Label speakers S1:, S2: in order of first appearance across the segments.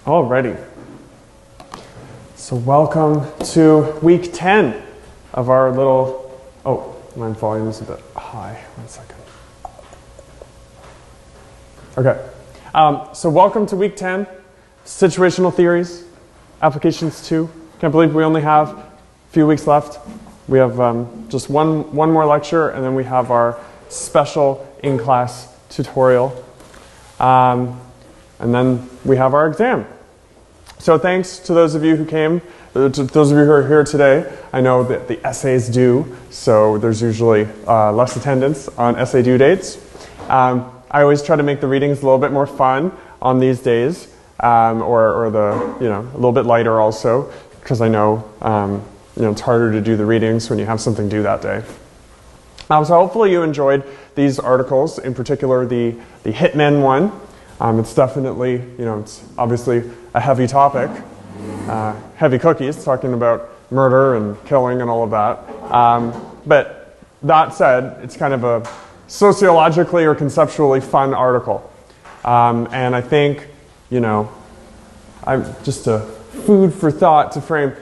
S1: Alrighty. So welcome to week 10 of our little, oh, my volume is a bit high. 1 second. Okay. So welcome to week 10, situational theories, applications 2. Can't believe we only have a few weeks left. We have just one more lecture, and then we have our special in-class tutorial. And then we have our exam. So thanks to those of you who came, to those of you who are here today. I know that the essays due, so there's usually less attendance on essay due dates. I always try to make the readings a little bit more fun on these days, or a little bit lighter also, because I know, it's harder to do the readings when you have something due that day. So hopefully you enjoyed these articles, in particular the Hitmen one. It's definitely, it's obviously a heavy topic, heavy cookies, talking about murder and killing and all of that. But that said, it's kind of a sociologically or conceptually fun article. And I think, I'm just a food for thought to frame.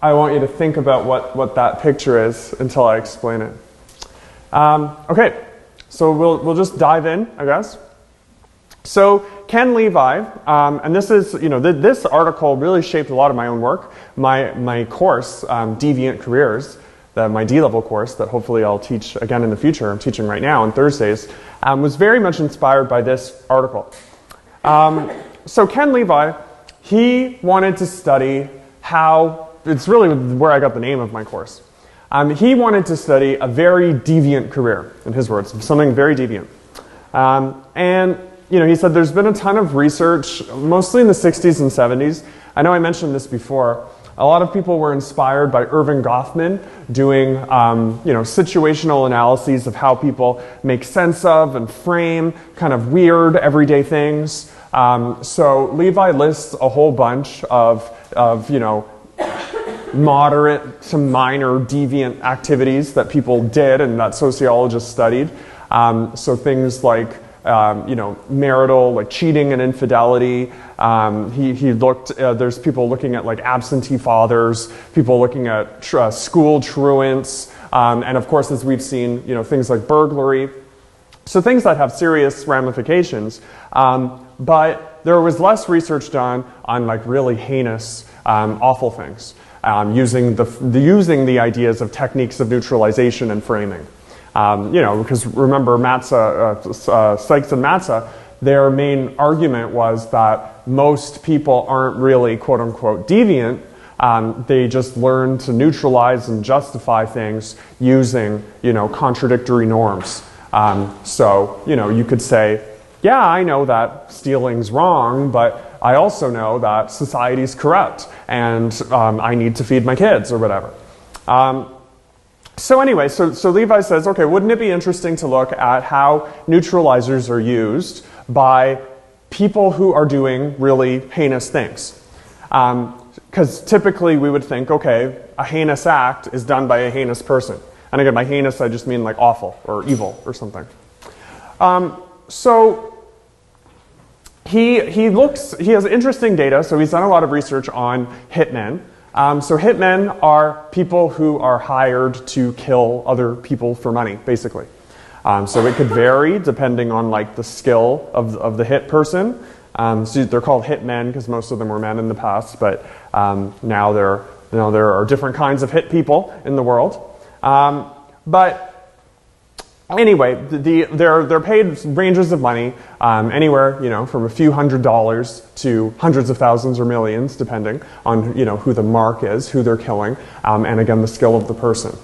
S1: I want you to think about what that picture is until I explain it. Okay, so we'll just dive in, I guess. So Ken Levi, and this is, this article really shaped a lot of my own work. My course, Deviant Careers, my D-level course that hopefully I'll teach again in the future, I'm teaching right now on Thursdays, was very much inspired by this article. So Ken Levi, he wanted to study how, it's really where I got the name of my course. He wanted to study a very deviant career, in his words, something very deviant. And he said there's been a ton of research, mostly in the 60s and 70s. I know I mentioned this before. A lot of people were inspired by Erving Goffman doing, situational analyses of how people make sense of and frame kind of weird everyday things. So Levi lists a whole bunch of moderate to minor deviant activities that people did and that sociologists studied. So things like marital, like cheating and infidelity. He looked, there's people looking at like absentee fathers, people looking at school truants, and of course, as we've seen, things like burglary. So things that have serious ramifications. But there was less research done on like really heinous, awful things, using the ideas of techniques of neutralization and framing. Because remember Sykes and Matza, their main argument was that most people aren't really quote unquote deviant. They just learn to neutralize and justify things using, contradictory norms. So, you could say, yeah, I know that stealing's wrong, but I also know that society's corrupt and I need to feed my kids or whatever. So anyway, so Levi says, okay, wouldn't it be interesting to look at how neutralizers are used by people who are doing really heinous things? Because typically we would think, okay, a heinous act is done by a heinous person. And again, by heinous, I just mean like awful or evil or something. So he has interesting data, so he's done a lot of research on hitmen. So hitmen are people who are hired to kill other people for money, basically. So it could vary depending on like the skill of the hit person. So they're called hitmen because most of them were men in the past, but now there are different kinds of hit people in the world. But anyway, they're paid ranges of money, anywhere, from a few $100s to hundreds of thousands or millions, depending on, who the mark is, who they're killing, and again, the skill of the person.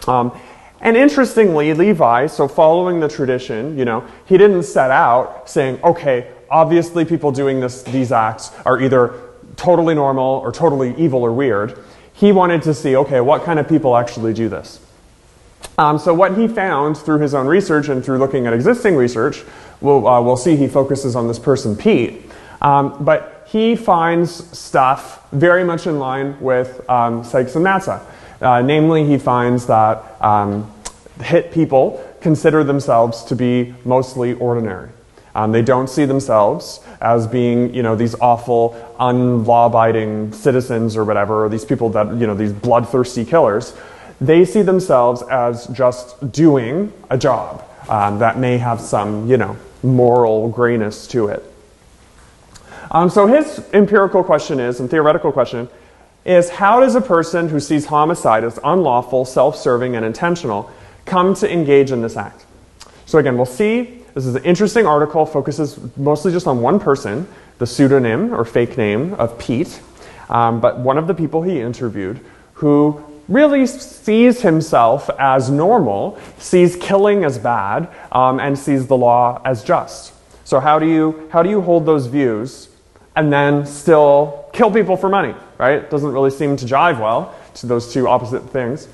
S1: And interestingly, Levi, so following the tradition, he didn't set out saying, okay, obviously people doing these acts are either totally normal or totally evil or weird. He wanted to see, okay, what kind of people actually do this? So what he found through his own research and through looking at existing research, we'll see he focuses on this person, Pete. But he finds stuff very much in line with Sykes and Matza. Namely, he finds that hit people consider themselves to be mostly ordinary. They don't see themselves as being, these awful, unlaw-abiding citizens or whatever, or these people that, these bloodthirsty killers. They see themselves as just doing a job that may have some, moral grayness to it. So his empirical question is, and theoretical question, is how does a person who sees homicide as unlawful, self-serving, and intentional come to engage in this act? So again, we'll see. This is an interesting article, focuses mostly just on one person, the pseudonym or fake name of Pete, but one of the people he interviewed who really sees himself as normal, sees killing as bad, and sees the law as just. So how do you hold those views and then still kill people for money, right? Doesn't really seem to jive well to those two opposite things.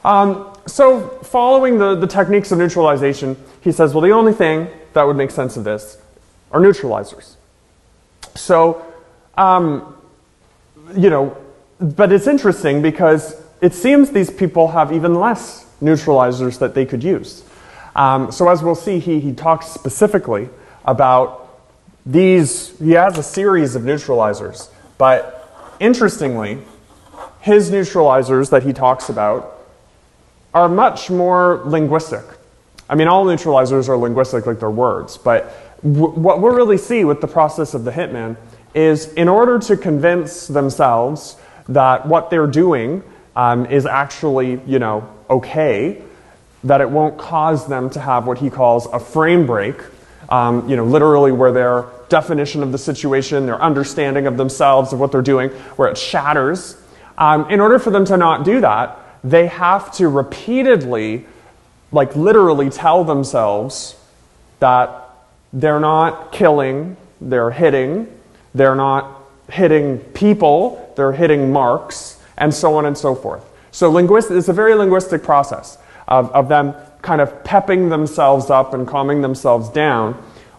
S1: So following the techniques of neutralization, he says, well, the only thing that would make sense of this are neutralizers. So, but it's interesting because it seems these people have even less neutralizers that they could use. So as we'll see, he talks specifically about these. He has a series of neutralizers, but interestingly, his neutralizers that he talks about are much more linguistic. I mean, all neutralizers are linguistic, like they're words, but what we'll really see with the process of the hitman is in order to convince themselves that what they're doing is actually, okay, that it won't cause them to have what he calls a frame break, literally where their definition of the situation, their understanding of themselves, of what they're doing, where it shatters. In order for them to not do that, they have to repeatedly, like literally tell themselves that they're not killing, they're not hitting people, they're hitting marks, and so on and so forth. So it's a very linguistic process of them kind of pepping themselves up and calming themselves down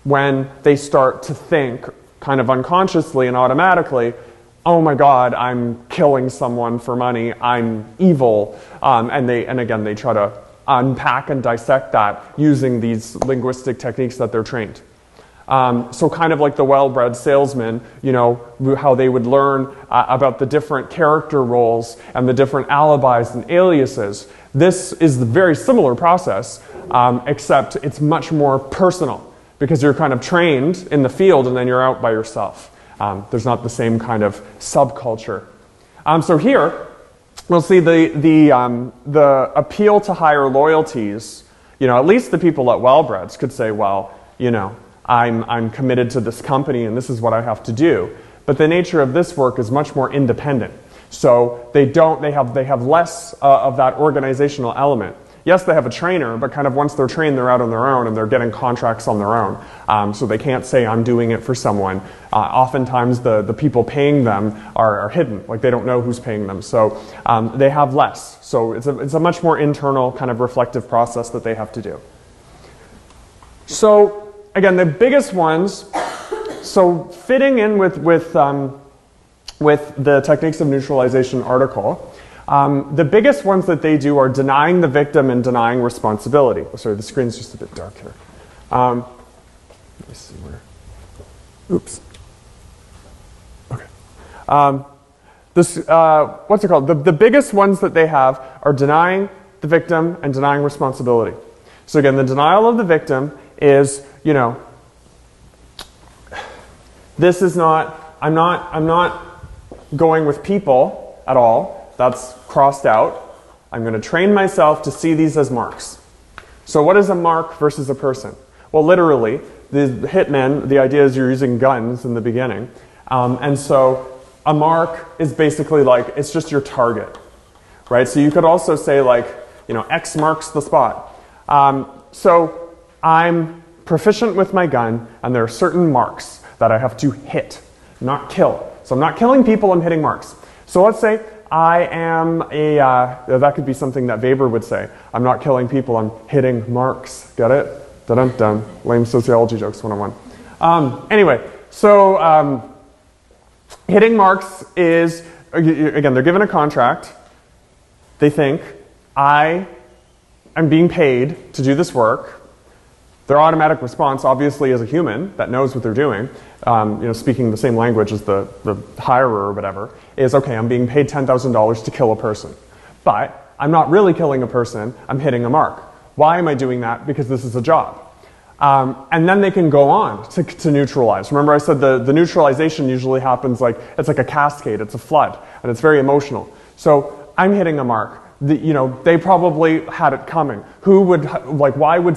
S1: when they start to think kind of unconsciously and automatically, oh my God, I'm killing someone for money, I'm evil. And again, they try to unpack and dissect that using these linguistic techniques that they're trained. So kind of like the well-bred salesman, how they would learn about the different character roles and the different alibis and aliases. This is the very similar process, except it's much more personal because you're kind of trained in the field and then you're out by yourself. There's not the same kind of subculture. So here, we'll see the appeal to higher loyalties. At least the people at Wellbreds could say, well, I'm committed to this company and this is what I have to do. But the nature of this work is much more independent. So they have less of that organizational element. Yes, they have a trainer, but kind of once they're trained, they're out on their own and they're getting contracts on their own. So they can't say, I'm doing it for someone. Oftentimes the people paying them are hidden, like they don't know who's paying them. So they have less. So it's a much more internal kind of reflective process that they have to do. So again, the biggest ones, so fitting in with the techniques of neutralization article, the biggest ones that they do are denying the victim and denying responsibility. Oh, sorry, the screen's just a bit dark here. Let me see where. Oops. Okay. What's it called? The biggest ones that they have are denying the victim and denying responsibility. So again, the denial of the victim is, this is not, I'm not going with people at all. That's crossed out. I'm going to train myself to see these as marks. So what is a mark versus a person? Well, literally, the hitmen, the idea is you're using guns in the beginning. And so a mark is basically like, it's just your target, right? So you could also say like, X marks the spot. So I'm proficient with my gun, and there are certain marks that I have to hit, not kill. So I'm not killing people, I'm hitting marks. So let's say I am that could be something that Weber would say. I'm not killing people, I'm hitting marks. Get it? Dun-dun-dun. Lame sociology jokes 101. Anyway, so hitting marks is, again, they're given a contract. They think, I am being paid to do this work. Their automatic response, obviously, as a human that knows what they're doing, speaking the same language as the hirer or whatever, is, okay, I'm being paid $10,000 to kill a person. But I'm not really killing a person, I'm hitting a mark. Why am I doing that? Because this is a job. And then they can go on to neutralize. Remember I said the neutralization usually happens it's like a cascade, it's a flood, and it's very emotional. So I'm hitting a mark. They probably had it coming. Why would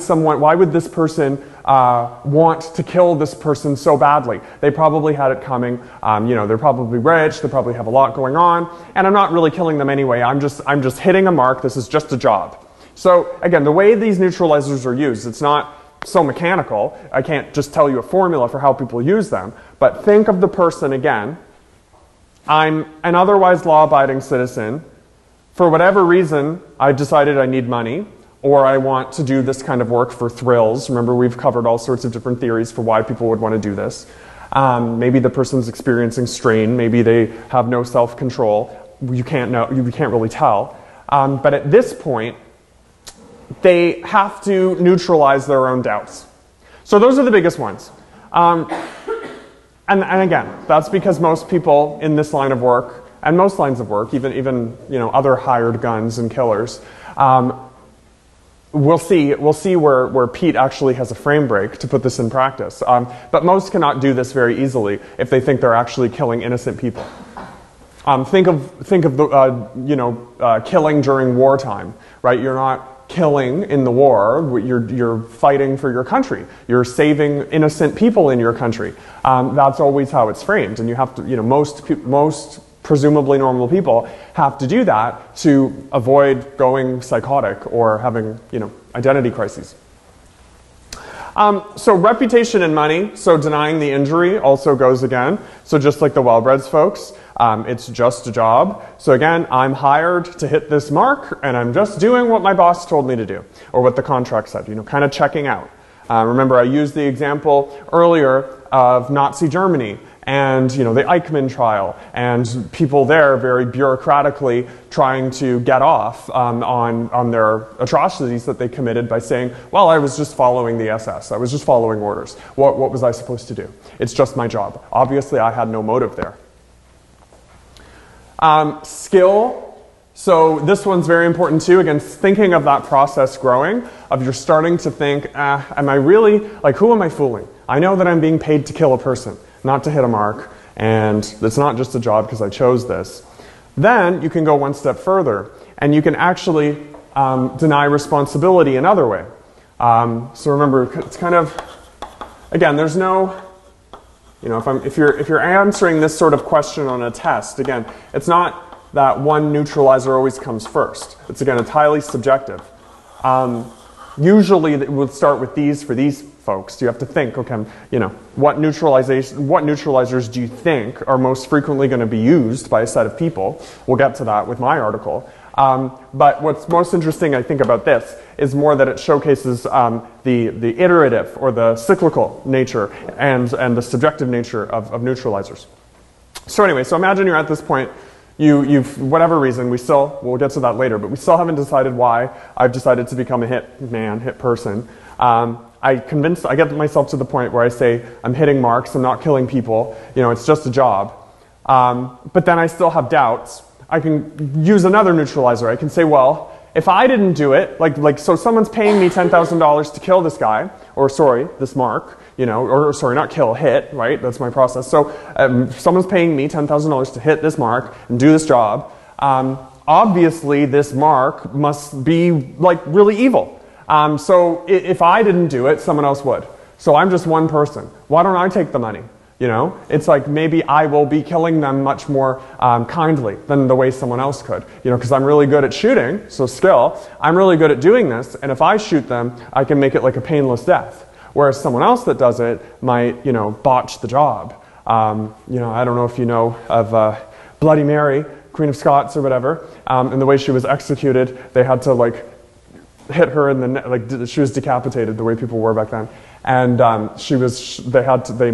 S1: this person want to kill this person so badly? They probably had it coming. They're probably rich, they probably have a lot going on, and I'm not really killing them anyway. I'm just hitting a mark, this is just a job. So again, the way these neutralizers are used, it's not so mechanical. I can't just tell you a formula for how people use them, but think of the person again. I'm an otherwise law-abiding citizen. For whatever reason, I decided I need money, or I want to do this kind of work for thrills. Remember, we've covered all sorts of different theories for why people would want to do this. Maybe the person's experiencing strain. Maybe they have no self-control. You can't know. You can't really tell. But at this point, they have to neutralize their own doubts. So those are the biggest ones. And again, that's because most people in this line of work, and most lines of work, even other hired guns and killers, we'll see where Pete actually has a frame break to put this in practice. But most cannot do this very easily if they think they're actually killing innocent people. Think of the killing during wartime, right? You're not killing in the war, you're fighting for your country. You're saving innocent people in your country. That's always how it's framed, and you have to, most presumably normal people have to do that to avoid going psychotic or having, identity crises. So reputation and money, so denying the injury also goes again. So just like the well-breds folks, it's just a job. So again, I'm hired to hit this mark, and I'm just doing what my boss told me to do, or what the contract said, kind of checking out. Remember, I used the example earlier of Nazi Germany, and the Eichmann trial, and people there very bureaucratically trying to get off on their atrocities that they committed by saying, well, I was just following the SS, I was just following orders. What was I supposed to do? It's just my job. Obviously, I had no motive there. Skill. So this one's very important too. Again, thinking of that process growing, of you're starting to think, am I really, who am I fooling? I know that I'm being paid to kill a person, not to hit a mark, and it's not just a job because I chose this. Then you can go one step further, and you can actually deny responsibility another way. So remember, it's kind of, again, there's no, if you're answering this sort of question on a test, again, it's not that one neutralizer always comes first. It's, again, it's highly subjective. Usually it would start with these for these folks. You have to think, okay, what neutralizers do you think are most frequently going to be used by a set of people? We'll get to that with my article. But what's most interesting, I think, about this is more that it showcases the iterative or the cyclical nature and the subjective nature of neutralizers. So anyway, so imagine you're at this point. You've, whatever reason, we'll get to that later, but we still haven't decided why I've decided to become a hit person. I get myself to the point where I say, I'm hitting marks, I'm not killing people, it's just a job. But then I still have doubts. I can use another neutralizer. I can say, well, if I didn't do it, so someone's paying me $10,000 to kill this guy, or sorry, this mark, or sorry, not kill, hit, right? That's my process. So someone's paying me $10,000 to hit this mark and do this job. Obviously, this mark must be really evil. So if I didn't do it, someone else would. So I'm just one person. Why don't I take the money? It's like maybe I will be killing them much more kindly than the way someone else could. Because I'm really good at shooting, so skill. I'm really good at doing this, and if I shoot them, I can make it like a painless death. Whereas someone else that does it might, botch the job. I don't know if you know of Bloody Mary, Queen of Scots or whatever, and the way she was executed, they had to hit her in the neck, she was decapitated the way people were back then. And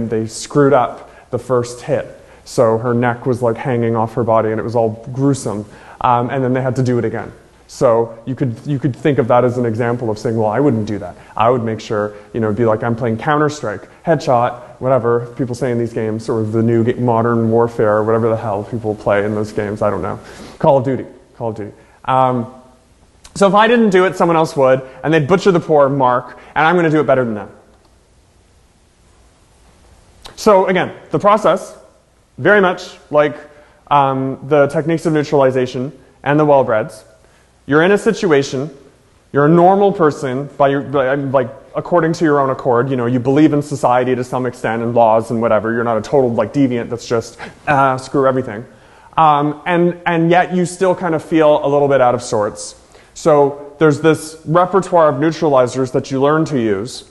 S1: they screwed up the first hit. So her neck was hanging off her body, and it was all gruesome. And then they had to do it again. So you could think of that as an example of saying, well, I wouldn't do that. I would make sure, it'd be like I'm playing Counter-Strike, Headshot, whatever people say in these games, or the new modern warfare, whatever the hell people play in those games, I don't know. Call of Duty. So if I didn't do it, someone else would, and they'd butcher the poor Mark, and I'm going to do it better than them. So again, the process, very much like the techniques of neutralization and the well-breds. You're in a situation, you're a normal person, according to your own accord, you believe in society to some extent and laws and whatever, you're not a total deviant that's just, screw everything. And yet you still kind of feel a little bit out of sorts. So there's this repertoire of neutralizers that you learn to use.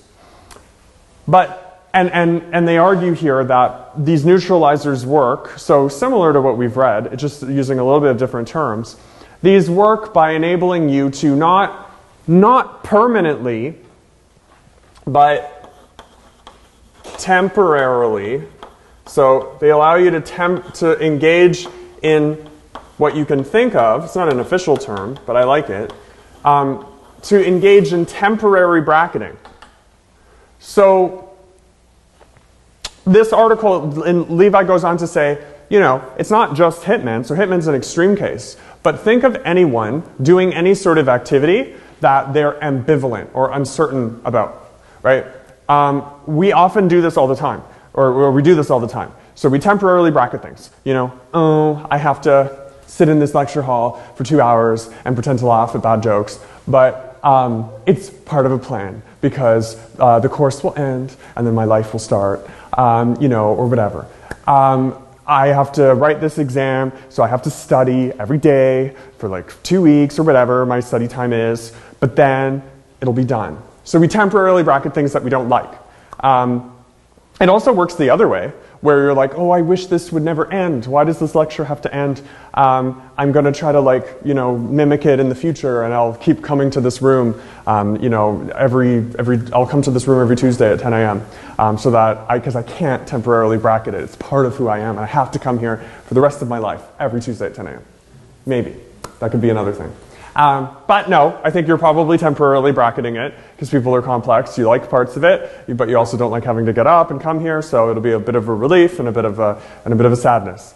S1: And they argue here that these neutralizers work, so similar to what we've read, it's just using a little bit of different terms. These work by enabling you to not permanently, but temporarily. So they allow you to engage in what you can think of, it's not an official term, but I like it, to engage in temporary bracketing. So this article, Levi goes on to say, it's not just hitmen, so hitmen's an extreme case, but think of anyone doing any sort of activity that they're ambivalent or uncertain about, right? We often do this all the time, or we do this all the time. So we temporarily bracket things, oh, I have to sit in this lecture hall for 2 hours and pretend to laugh at bad jokes, but it's part of a plan because the course will end and then my life will start, or whatever. I have to write this exam, so I have to study every day for 2 weeks or whatever my study time is, but then it'll be done. So we temporarily bracket things that we don't like. It also works the other way, where you're like, oh, I wish this would never end. Why does this lecture have to end? I'm going to try to mimic it in the future, and I'll keep coming to this room. I'll come to this room every Tuesday at 10 a.m. Because I can't temporarily bracket it. It's part of who I am, and I have to come here for the rest of my life every Tuesday at 10 a.m. Maybe that could be another thing. But no, I think you're probably temporarily bracketing it because people are complex. You like parts of it, but you also don't like having to get up and come here. So it'll be a bit of a relief and a bit of a sadness.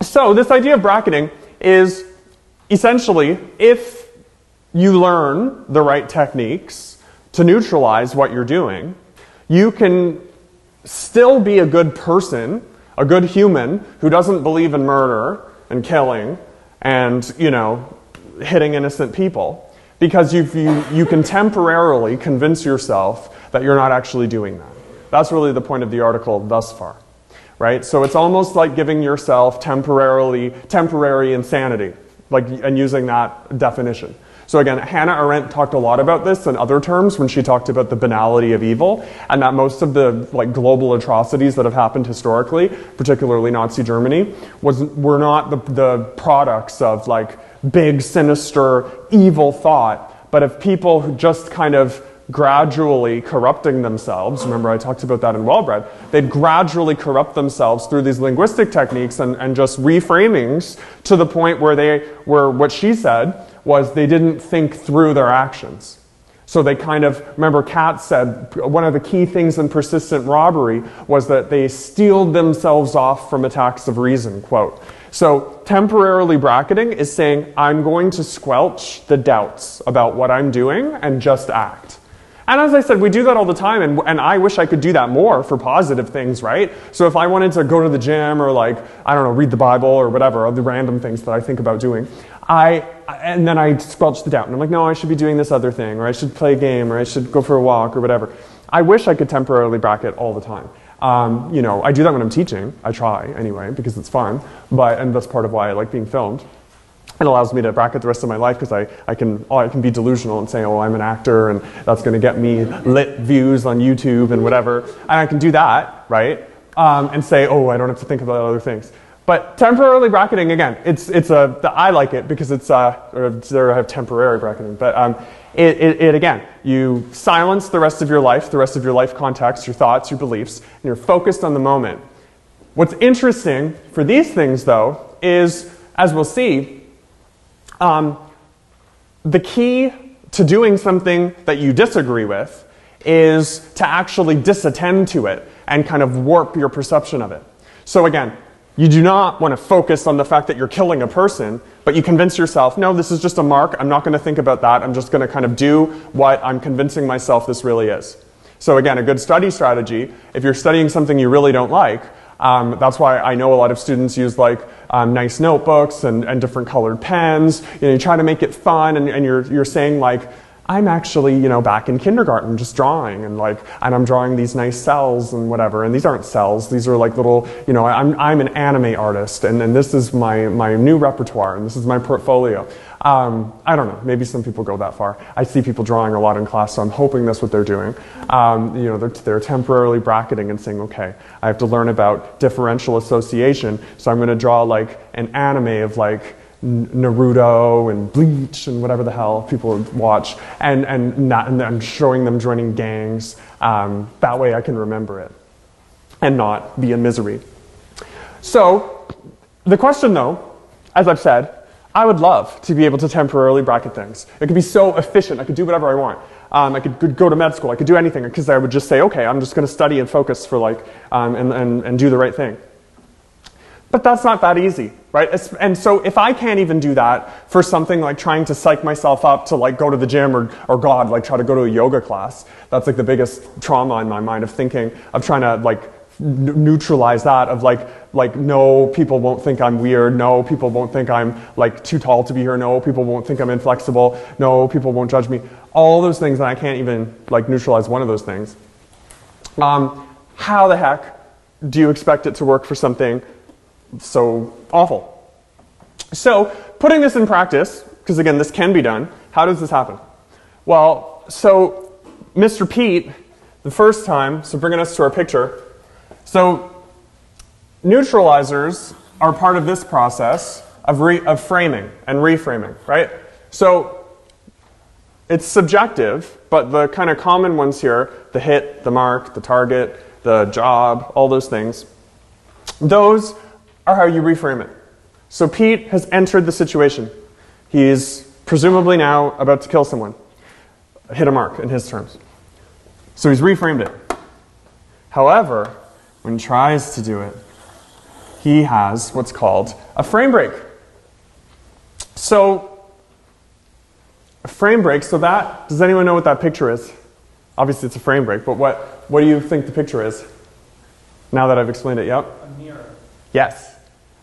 S1: So this idea of bracketing is essentially if you learn the right techniques to neutralize what you're doing, you can still be a good person, a good human who doesn't believe in murder and killing and, hitting innocent people, because you can temporarily convince yourself that you're not actually doing that. That's really the point of the article thus far, right? So it's almost like giving yourself temporary insanity, and using that definition. So again, Hannah Arendt talked a lot about this in other terms when she talked about the banality of evil, and that most of the global atrocities that have happened historically, particularly Nazi Germany, were not the products of big, sinister, evil thought, but of people who just kind of gradually corrupting themselves. Remember, I talked about that in Wellbred. They'd gradually corrupt themselves through these linguistic techniques and just reframings to the point where what she said was they didn't think through their actions. So they remember Katz said, one of the key things in persistent robbery was that they steeled themselves off from attacks of reason, quote. So temporarily bracketing is saying, I'm going to squelch the doubts about what I'm doing and just act. And as I said, we do that all the time, and I wish I could do that more for positive things, right? So if I wanted to go to the gym or read the Bible or whatever, the random things that I think about doing, and then I squelch the doubt, and I'm like, no, I should be doing this other thing, or I should play a game, or I should go for a walk, or whatever. I wish I could temporarily bracket all the time. I do that when I'm teaching. I try, anyway, because it's fun, and that's part of why I like being filmed. It allows me to bracket the rest of my life because I can be delusional and say, oh, I'm an actor, and that's going to get me lit views on YouTube and whatever. And I can do that, right? And say, oh, I don't have to think about other things. But temporarily bracketing, again, I like it because it's, or I have temporary bracketing, but again, you silence the rest of your life context, your thoughts, your beliefs, and you're focused on the moment. What's interesting for these things, though, is, as we'll see, The key to doing something that you disagree with is to actually disattend to it and kind of warp your perception of it. So again, you do not want to focus on the fact that you're killing a person, but you convince yourself, no, this is just a mark, I'm not going to think about that, I'm just going to kind of do what I'm convincing myself this really is. So again, a good study strategy, if you're studying something you really don't like, that's why I know a lot of students use like nice notebooks and different colored pens. You know, you try to make it fun, and you're saying like, I'm actually, you know, back in kindergarten just drawing, and I'm drawing these nice cells and whatever, and these aren't cells, these are like little, you know, I'm an anime artist, and this is my new repertoire, and this is my portfolio. I don't know, maybe some people go that far. I see people drawing a lot in class, so I'm hoping that's what they're doing. You know, they're temporarily bracketing and saying, okay, I have to learn about differential association, so I'm going to draw like an anime of like Naruto and Bleach and whatever the hell people watch, and I'm showing them joining gangs. That way I can remember it and not be in misery. So the question though, as I've said, I would love to be able to temporarily bracket things. It could be so efficient, I could do whatever I want. I could go to med school, I could do anything, because I would just say, okay, I'm just going to study and focus for like, and do the right thing. But that's not that easy, right? And so if I can't even do that for something like trying to psych myself up to like go to the gym or God, like try to go to a yoga class, that's like the biggest trauma in my mind of thinking, of trying to like neutralize that, of like no, people won't think I'm weird, no, people won't think I'm like too tall to be here, no, people won't think I'm inflexible, no, people won't judge me. All those things, and I can't even like neutralize one of those things. How the heck do you expect it to work for something so awful? So putting this in practice, because again, this can be done, how does this happen? Well, so Mr. Pete, the first time, so bringing us to our picture, so neutralizers are part of this process of framing and reframing, right? So it's subjective, but the kind of common ones here, the hit, the mark, the target, the job, all those things, those are how you reframe it. So Pete has entered the situation. He's presumably now about to kill someone. Hit a mark in his terms. So he's reframed it. However, when he tries to do it, he has what's called a frame break. So, a frame break, so that, does anyone know what that picture is? Obviously it's a frame break, but what do you think the picture is? Now that I've explained it, yep?
S2: A mirror.
S1: Yes.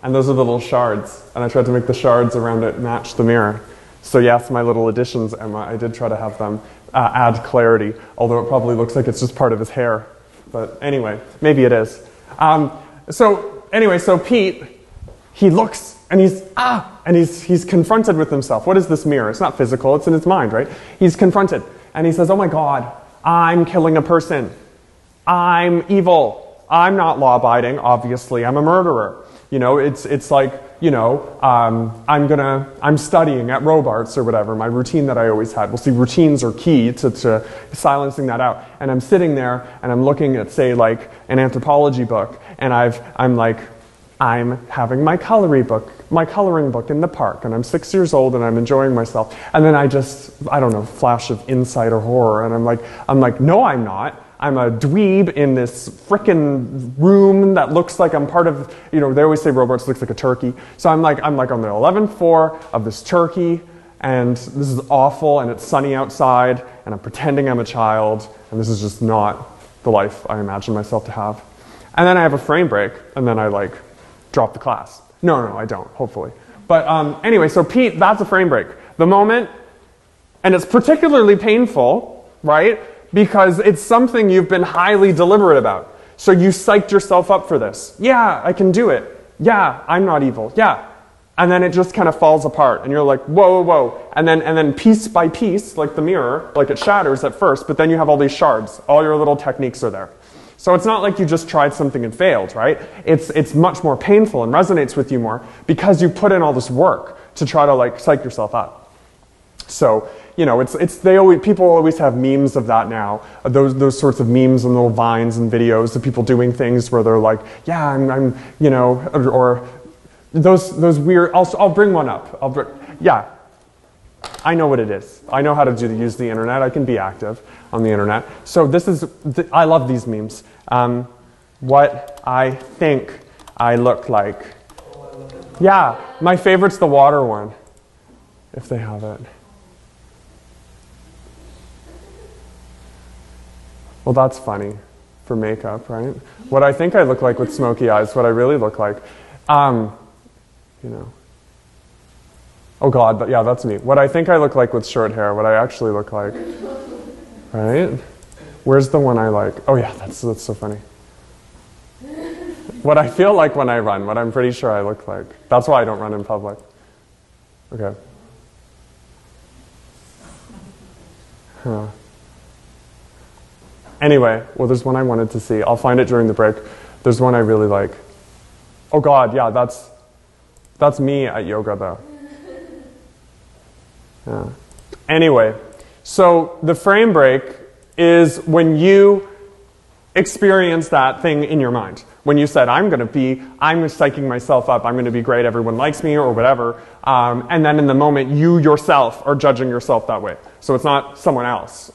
S1: And those are the little shards. And I tried to make the shards around it match the mirror. So yes, my little additions, Emma, I did try to have them add clarity, although it probably looks like it's just part of his hair. But anyway, maybe it is. So Pete, he looks and he's confronted with himself. What is this mirror? It's not physical, it's in his mind, right? He's confronted and he says, oh my God, I'm killing a person. I'm evil. I'm not law-abiding, obviously. I'm a murderer. You know, it's like, you know, I'm studying at Robarts or whatever, my routine that I always had. Well, see, routines are key to silencing that out. And I'm sitting there and I'm looking at, say, like an anthropology book, and I'm having my coloring book in the park, and I'm 6 years old and I'm enjoying myself. And then I don't know, flash of insight or horror, and I'm like, no, I'm not. I'm a dweeb in this frickin' room that looks like I'm part of, you know, they always say Robarts looks like a turkey. So I'm like on the 11th floor of this turkey, and this is awful, and it's sunny outside, and I'm pretending I'm a child, and this is just not the life I imagine myself to have. And then I have a frame break, and then I like drop the class. No, I don't, hopefully. But anyway, so Pete, that's a frame break. The moment, and it's particularly painful, right? Because it's something you've been highly deliberate about. So you psyched yourself up for this. Yeah, I can do it. Yeah, I'm not evil. Yeah. And then it just kind of falls apart. And you're like, whoa. And then piece by piece, like the mirror, like it shatters at first, but then you have all these shards. All your little techniques are there. So it's not like you just tried something and failed, right? It's much more painful and resonates with you more because you put in all this work to try to like psych yourself up. So, you know, people always have memes of that now. Those sorts of memes and little vines and videos of people doing things where they're like, yeah, I'm you know, or those weird. I'll bring one up. I know what it is. I know how to use the internet. I can be active on the internet. So this is, I love these memes. What I think I look like. Yeah, my favorite's the water one, if they have it. Well, that's funny for makeup, right? What I think I look like with smoky eyes, what I really look like. You know. Oh God, but yeah, that's me. What I think I look like with short hair, what I actually look like. Right? Where's the one I like? Oh yeah, that's so funny. What I feel like when I run, what I'm pretty sure I look like. That's why I don't run in public. Okay. Huh. Anyway, well, there's one I wanted to see. I'll find it during the break. There's one I really like. Oh God, yeah, that's me at yoga though. Yeah. Anyway, so the frame break is when you experience that thing in your mind. When you said, I'm psyching myself up, I'm going to be great, everyone likes me, or whatever, and then in the moment, you yourself are judging yourself that way. So it's not someone else.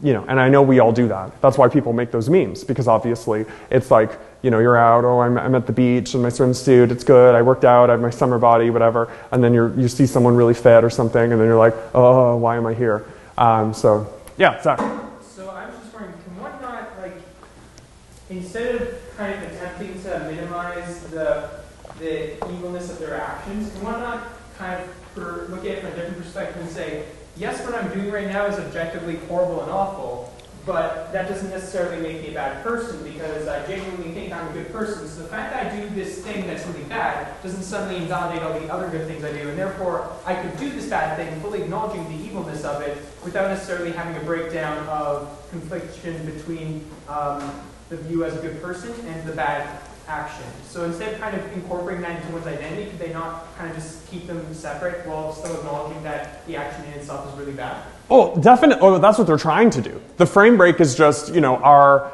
S1: You know, and I know we all do that. That's why people make those memes, because obviously it's like, you know, you're out, oh, I'm at the beach in my swimsuit, it's good, I worked out, I have my summer body, whatever, and then you see someone really fit or something, and then you're like, oh, why am I here? So, yeah, Zach.
S2: So I was just wondering, can one not, like, instead of kind of attempting to minimize the evilness of their actions, can one not kind of look at it from a different perspective and say, yes, what I'm doing right now is objectively horrible and awful, but that doesn't necessarily make me a bad person because I genuinely think I'm a good person. So the fact that I do this thing that's really bad doesn't suddenly invalidate all the other good things I do, and therefore I could do this bad thing fully acknowledging the evilness of it without necessarily having a breakdown of confliction between the view as a good person and the bad action. So instead of kind of incorporating that into one's identity, could they not kind of just keep them separate while still acknowledging that the action in itself is really bad?
S1: Oh, definitely. Oh, that's what they're trying to do. The frame break is just, you know, our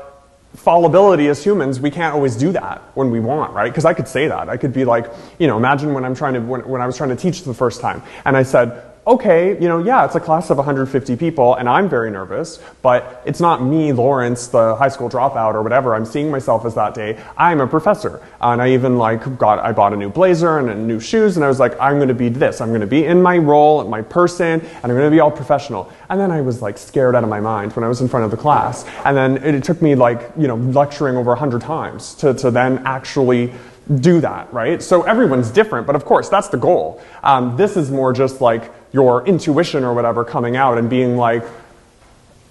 S1: fallibility as humans. We can't always do that when we want, right? Because I could say that. I could be like, you know, imagine when I was trying to teach the first time, and I said, okay, you know, yeah, it's a class of 150 people, and I'm very nervous, but it's not me, Lawrence, the high school dropout or whatever. I'm seeing myself as that day. I'm a professor, and I even I bought a new blazer and new shoes, and I was like, I'm going to be this. I'm going to be in my role, my person, and I'm going to be all professional. And then I was like scared out of my mind when I was in front of the class, and then it took me like, you know, lecturing over 100 times to then actually do that, right? So everyone's different, but of course that's the goal. This is more just like your intuition or whatever coming out and being like,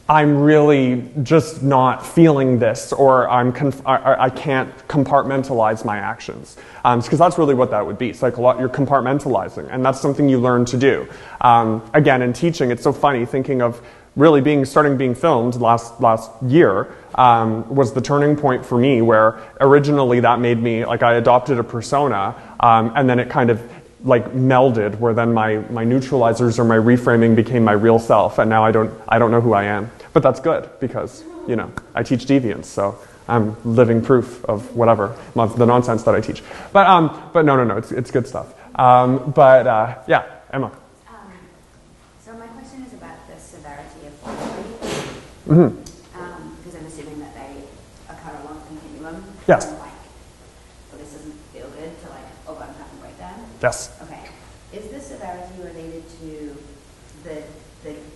S1: I'm really just not feeling this, or I can't compartmentalize my actions. Because that's really what that would be. It's like you're compartmentalizing, and that's something you learn to do. Again, in teaching, it's so funny thinking of really starting being filmed last year was the turning point for me, where originally that made me, like, I adopted a persona, and then it kind of like melded, where then my neutralizers or my reframing became my real self, and now I don't know who I am. But that's good, because, you know, I teach deviance, so I'm living proof of whatever, of the nonsense that I teach. But no, it's good stuff. Yeah, Emma.
S3: So my question is about the severity of fallibility.
S1: Mm-hmm.
S3: Because I'm assuming that they occur along a continuum.
S1: Yes.
S3: From like, well, this doesn't feel good, to like, oh, I'm having a breakdown.
S1: Yes.
S3: Okay. Is the severity related to the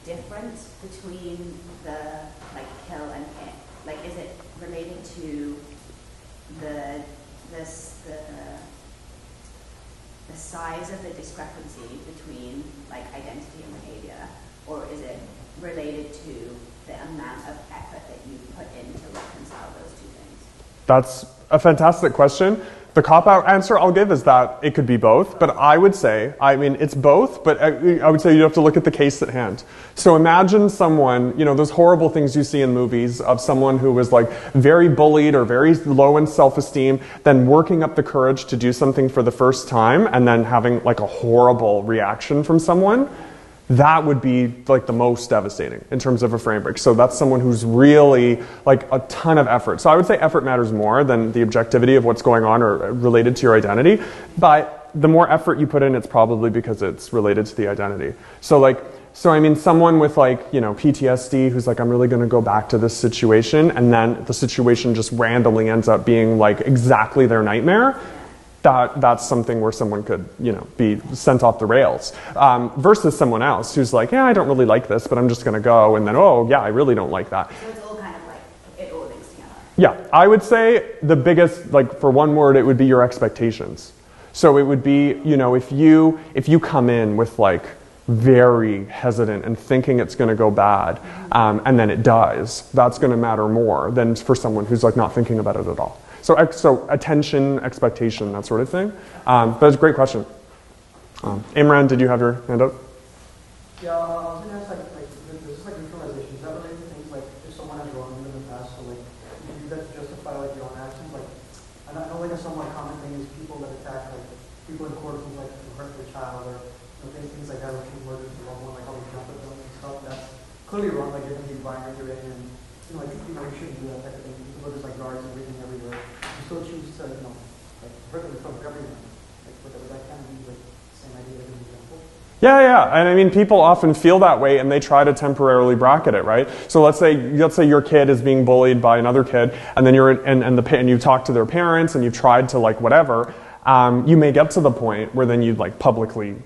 S3: difference between the like kill and hit? Like, is it related to the size of the discrepancy between like identity and behavior, or is it related to the amount of effort that you put in to reconcile those two things?
S1: That's a fantastic question. The cop-out answer I'll give is that it could be both, but I would say, I mean, it's both, but I would say you have to look at the case at hand. So imagine someone, you know, those horrible things you see in movies of someone who was like very bullied or very low in self-esteem, then working up the courage to do something for the first time and then having like a horrible reaction from someone. That would be like the most devastating in terms of a frame break. So that's someone who's really like a ton of effort. So I would say effort matters more than the objectivity of what's going on or related to your identity. But the more effort you put in, it's probably because it's related to the identity. So I mean, someone with PTSD who's like, I'm really going to go back to this situation, and then the situation just randomly ends up being like exactly their nightmare. That's something where someone could, be sent off the rails. Versus someone else who's like, yeah, I don't really like this, but I'm just going to go, and then, oh, yeah, I really don't like that.
S3: So it's all kind of like, it all links together.
S1: Yeah, I would say the biggest, for one word, it would be your expectations. So it would be, if you come in with very hesitant and thinking it's going to go bad, and then it does, that's going to matter more than for someone who's not thinking about it at all. So attention, expectation, that sort of thing. But it's a great question. Imran, did you have your hand up?
S4: Yeah, I was going to ask, there's this neutralization. Is that related to things like if someone has wronged you in the past, so you use that to justify your own actions? And I know a somewhat common thing is people that attack people in court who hurt their child or things like that, or who murders a loved one, how they jump at them and stuff. That's clearly wrong. You're going to be environment you're in, and you shouldn't do that type of thing. People there's guards and everything everywhere. You still choose to hurt them in front of everyone. Would that kind of be the same idea as an example?
S1: Yeah, and I mean, people often feel that way, and they try to temporarily bracket it, right? So let's say your kid is being bullied by another kid, and then and you talk to their parents, and you've tried to whatever. You may get to the point where then you publicly,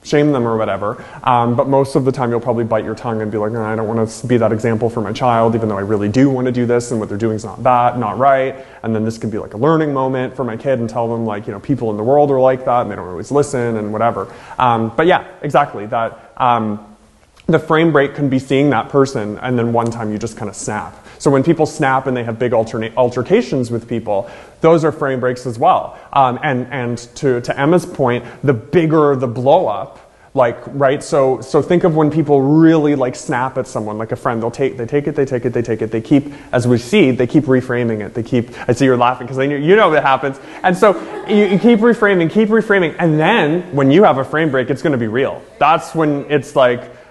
S1: shame them or whatever. But most of the time you'll probably bite your tongue and be like, no, I don't want to be that example for my child, even though I really do want to do this, and what they're doing is not right. And then this can be a learning moment for my kid, and tell them people in the world are like that, and they don't always listen and whatever. But yeah, exactly. That the frame break can be seeing that person, and then one time you just kind of snap. So when people snap and they have big altercations with people, those are frame breaks as well. And to Emma's point, the bigger the blow up, right? So think of when people really snap at someone, like a friend. They take it. They keep, as we see, they keep reframing it. I see you're laughing because you know that happens. And so you keep reframing, and then when you have a frame break, it's going to be real. That's when it's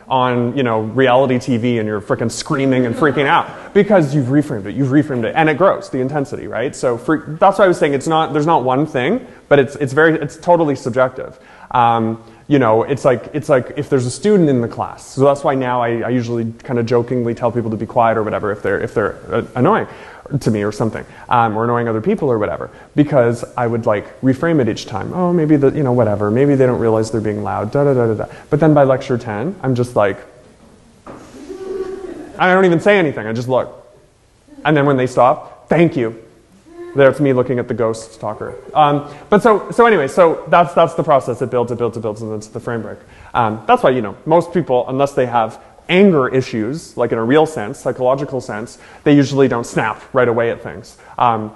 S1: on reality TV, and you're freaking screaming and freaking out because you've reframed it, and it grows the intensity, right? So that's why I was saying there's not one thing, but it's totally subjective. It's like if there's a student in the class. So that's why now I usually kind of jokingly tell people to be quiet or whatever if they're annoying to me or something, or annoying other people or whatever, because I would reframe it each time. Oh, maybe whatever. Maybe they don't realize they're being loud. Da da da da da. But then by lecture 10, I'm just I don't even say anything. I just look, and then when they stop, thank you. There's me looking at the ghost talker. But so anyway, so that's the process. It builds, and then it's the frame break. That's why most people, unless they have anger issues, in a real sense, psychological sense, they usually don't snap right away at things.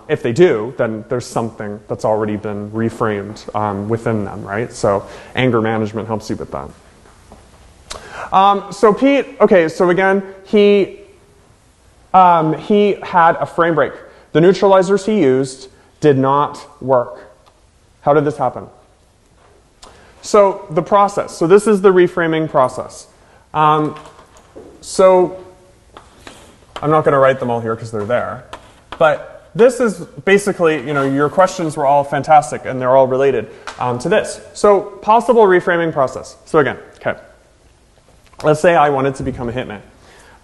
S1: If they do, then there's something that's already been reframed within them, right? So anger management helps you with that. So Pete, okay, so again, he had a frame break. The neutralizers he used did not work. How did this happen? So the process. So this is the reframing process. So I'm not going to write them all here because they're there. But this is basically, your questions were all fantastic, and they're all related to this. So possible reframing process. So again, okay. Let's say I wanted to become a hitman.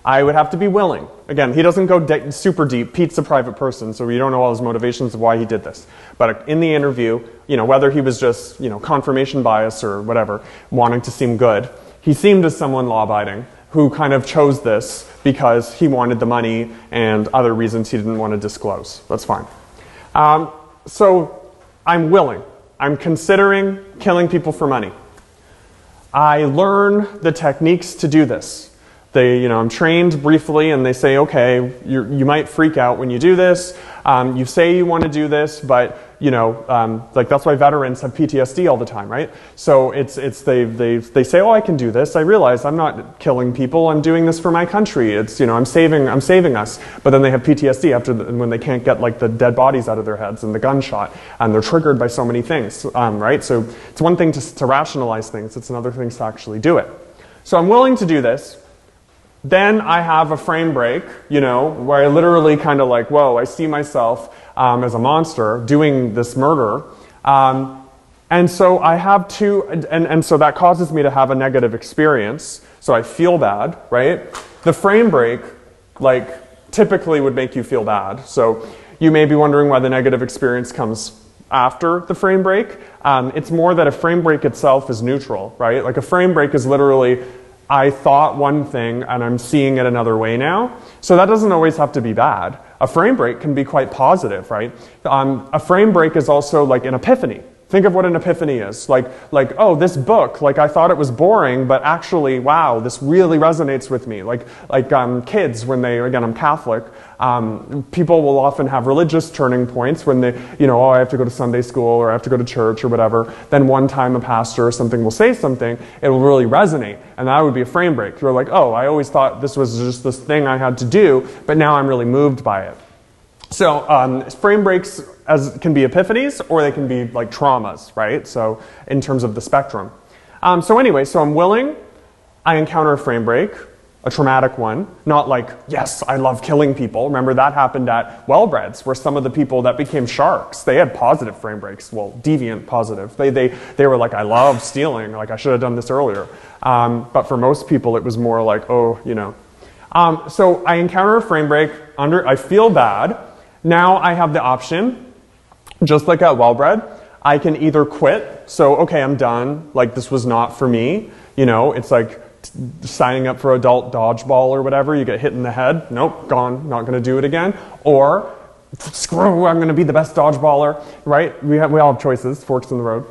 S1: I would have to be willing. Again, he doesn't go super deep. Pete's a private person, so we don't know all his motivations of why he did this. But in the interview, whether he was just, confirmation bias or whatever, wanting to seem good, he seemed as someone law-abiding who kind of chose this because he wanted the money and other reasons he didn't want to disclose. That's fine. So I'm willing. I'm considering killing people for money. I learn the techniques to do this. I'm trained briefly, and they say, okay, you might freak out when you do this. You say you want to do this, but that's why veterans have PTSD all the time, right? So they say, oh, I can do this. I realize I'm not killing people. I'm doing this for my country. I'm saving us. But then they have PTSD when they can't get the dead bodies out of their heads and the gunshot, and they're triggered by so many things, right? So it's one thing to rationalize things. It's another thing to actually do it. So I'm willing to do this. Then I have a frame break, where I literally kind of whoa, I see myself as a monster doing this murder. And so I have two, and so that causes me to have a negative experience. So I feel bad, right? The frame break, like, typically would make you feel bad. So you may be wondering why the negative experience comes after the frame break. It's more that a frame break itself is neutral, right? Like a frame break is literally, I thought one thing and I'm seeing it another way now. So that doesn't always have to be bad. A frame break can be quite positive, right? A frame break is also like an epiphany. Think of what an epiphany is. Like, oh, this book, like I thought it was boring, but actually, wow, this really resonates with me. Like kids, when they, again, I'm Catholic, people will often have religious turning points when they, oh, I have to go to Sunday school or I have to go to church or whatever. Then one time a pastor or something will say something, it will really resonate. And that would be a frame break. You're like, oh, I always thought this was just this thing I had to do, but now I'm really moved by it. So frame breaks can be epiphanies or they can be like traumas, right? So in terms of the spectrum. So anyway, so I'm willing, I encounter a frame break, a traumatic one, not like, yes, I love killing people. Remember that happened at Wellbreds, where some of the people that became sharks, they had positive frame breaks, well, deviant positive. They were like, I love stealing, like I should have done this earlier. But for most people, it was more like, oh, So I encounter a frame break, I feel bad. Now I have the option, just like at Wellbred, I can either quit, so okay, I'm done, like this was not for me, it's like signing up for adult dodgeball or whatever, you get hit in the head, nope, gone, not going to do it again, or screw, I'm going to be the best dodgeballer, right? We all have choices, forks in the road.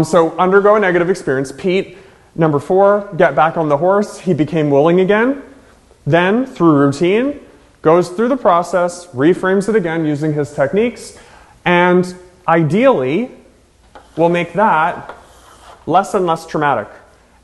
S1: So undergo a negative experience. Pete, number 4, get back on the horse, he became willing again, then through routine, goes through the process, reframes it again using his techniques, and ideally will make that less and less traumatic,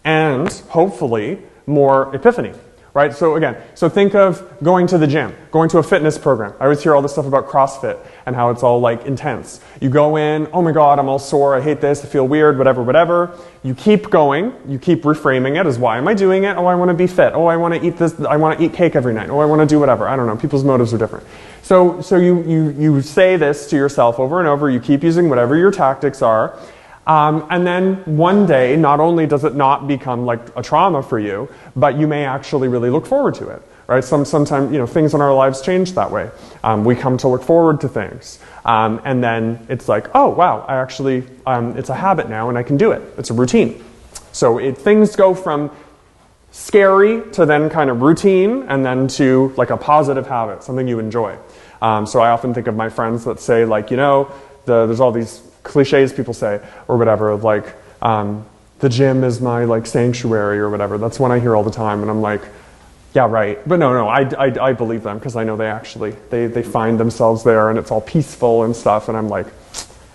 S1: and hopefully more epiphany, right? So again, so think of going to the gym, going to a fitness program. I always hear all this stuff about CrossFit and how it's all like intense. You go in, oh my God, I'm all sore, I hate this, I feel weird, whatever, whatever. You keep going, you keep reframing it as why am I doing it? Oh, I want to be fit. Oh, I want to eat this, I want to eat cake every night. Oh, I want to do whatever. I don't know, people's motives are different. So you say this to yourself over and over, you keep using whatever your tactics are, and then one day, not only does it not become like a trauma for you, but you may actually really look forward to it, right? Sometimes, things in our lives change that way. We come to look forward to things. And then it's like, oh, wow, I actually, it's a habit now and I can do it. It's a routine. So things go from scary to then kind of routine and then to like a positive habit, something you enjoy. So I often think of my friends that say like, there's all these cliches people say or whatever, like the gym is my like sanctuary or whatever. That's one I hear all the time and I'm like, yeah, right. But no, I believe them because I know they find themselves there and it's all peaceful and stuff and I'm like,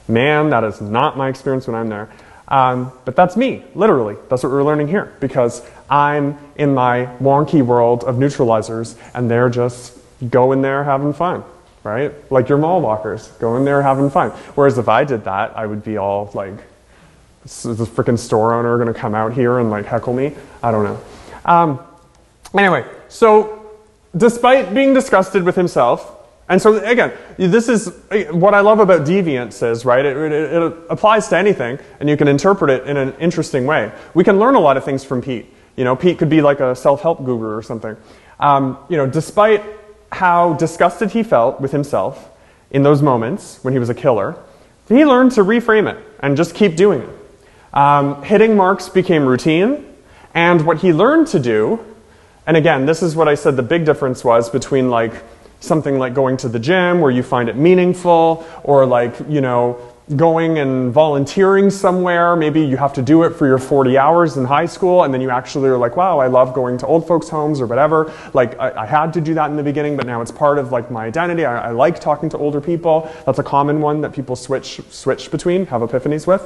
S1: man, that is not my experience when I'm there. But that's me, literally. That's what we're learning here because I'm in my wonky world of neutralizers and they're just going there having fun. Right? Like your mall walkers, going there having fun. Whereas if I did that, I would be all like, is the freaking store owner going to come out here and like heckle me? I don't know. Anyway, so despite being disgusted with himself, and so again, this is what I love about deviance is, right? It applies to anything, and you can interpret it in an interesting way. We can learn a lot of things from Pete. Pete could be like a self-help guru or something. Despite how disgusted he felt with himself in those moments when he was a killer, he learned to reframe it and just keep doing it. Hitting marks became routine, and what he learned to do, and again, this is what I said the big difference was between like something like going to the gym where you find it meaningful, or like, going and volunteering somewhere. Maybe you have to do it for your 40 hours in high school, and then you actually are like, wow, I love going to old folks' homes or whatever. Like, I had to do that in the beginning, but now it's part of like my identity. I like talking to older people. That's a common one that people switch between, have epiphanies with.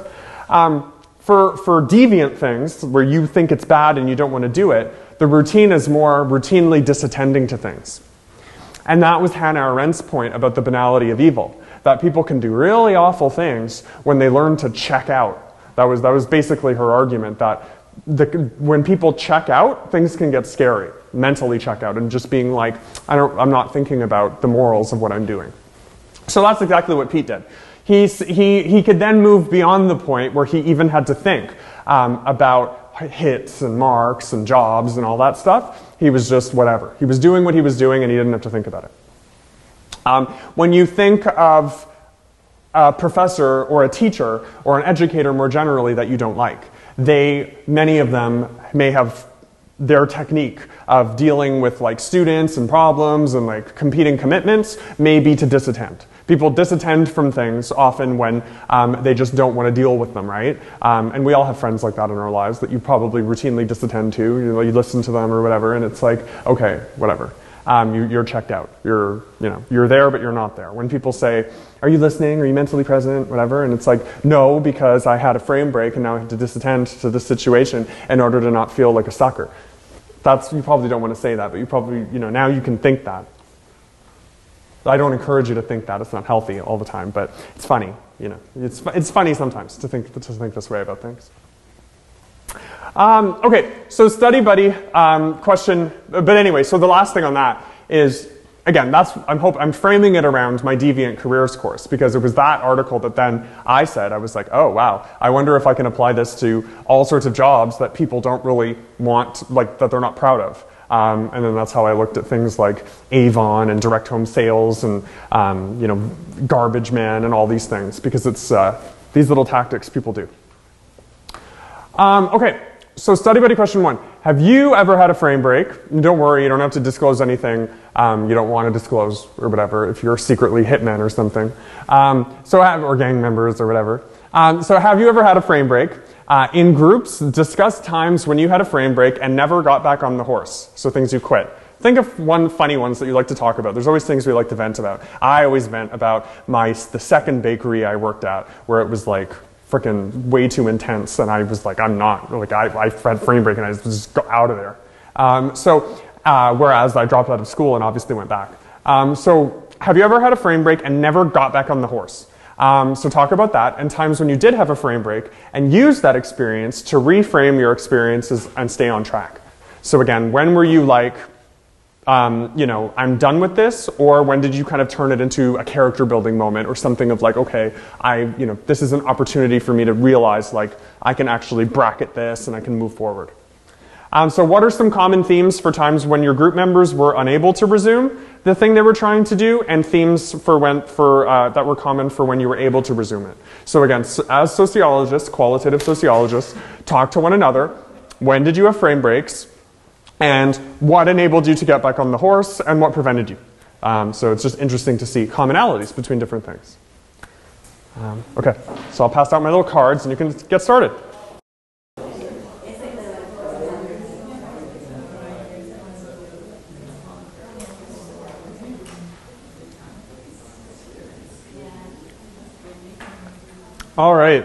S1: For deviant things, where you think it's bad and you don't want to do it, the routine is more routinely disattending to things. And that was Hannah Arendt's point about the banality of evil. That people can do really awful things when they learn to check out. That was basically her argument, that when people check out, things can get scary. Mentally check out and just being like, I'm not thinking about the morals of what I'm doing. So that's exactly what Pete did. He could then move beyond the point where he even had to think about hits and marks and jobs and all that stuff. He was just whatever. He was doing what he was doing and he didn't have to think about it. When you think of a professor or a teacher or an educator more generally that you don't like, many of them may have their technique of dealing with like students and problems and like competing commitments may be to disattend. People disattend from things often when they just don't want to deal with them, right? And we all have friends like that in our lives that you probably routinely disattend to. You listen to them or whatever, and it's like, okay, whatever. You're checked out. You're there, but you're not there. When people say, "Are you listening? Are you mentally present?" Whatever, and it's like, no, because I had a frame break and now I have to disattend to this situation in order to not feel like a sucker. You probably don't want to say that, but you probably, now you can think that. I don't encourage you to think that. It's not healthy all the time, but it's funny. It's funny sometimes to think this way about things. Okay, so study buddy question. But anyway, so the last thing on that is, again, I'm framing it around my Deviant Careers course, because it was that article that then I said, I was like, oh wow, I wonder if I can apply this to all sorts of jobs that people don't really want, like that they're not proud of. And then that's how I looked at things like Avon and direct home sales and garbage man and all these things, because it's these little tactics people do. Okay, so study buddy question 1. Have you ever had a frame break? And don't worry, you don't have to disclose anything you don't want to disclose or whatever if you're secretly hitmen or something. Or gang members or whatever. So have you ever had a frame break? In groups, discuss times when you had a frame break and never got back on the horse. So things you quit. Think of funny ones that you like to talk about. There's always things we like to vent about. I always vent about the second bakery I worked at, where it was like freaking way too intense, and I was like, I'm not. Like I had frame break and I just got out of there. Whereas I dropped out of school and obviously went back. So have you ever had a frame break and never got back on the horse? So talk about that and times when you did have a frame break and use that experience to reframe your experiences and stay on track. So again, when were you like, I'm done with this, or when did you kind of turn it into a character building moment or something of like, okay, this is an opportunity for me to realize like I can actually bracket this and I can move forward. So what are some common themes for times when your group members were unable to resume the thing they were trying to do, and themes that were common for when you were able to resume it? So again, as sociologists, qualitative sociologists, talk to one another. When did you have frame breaks? And what enabled you to get back on the horse, and what prevented you? So it's just interesting to see commonalities between different things. Okay, so I'll pass out my little cards and you can get started. All right,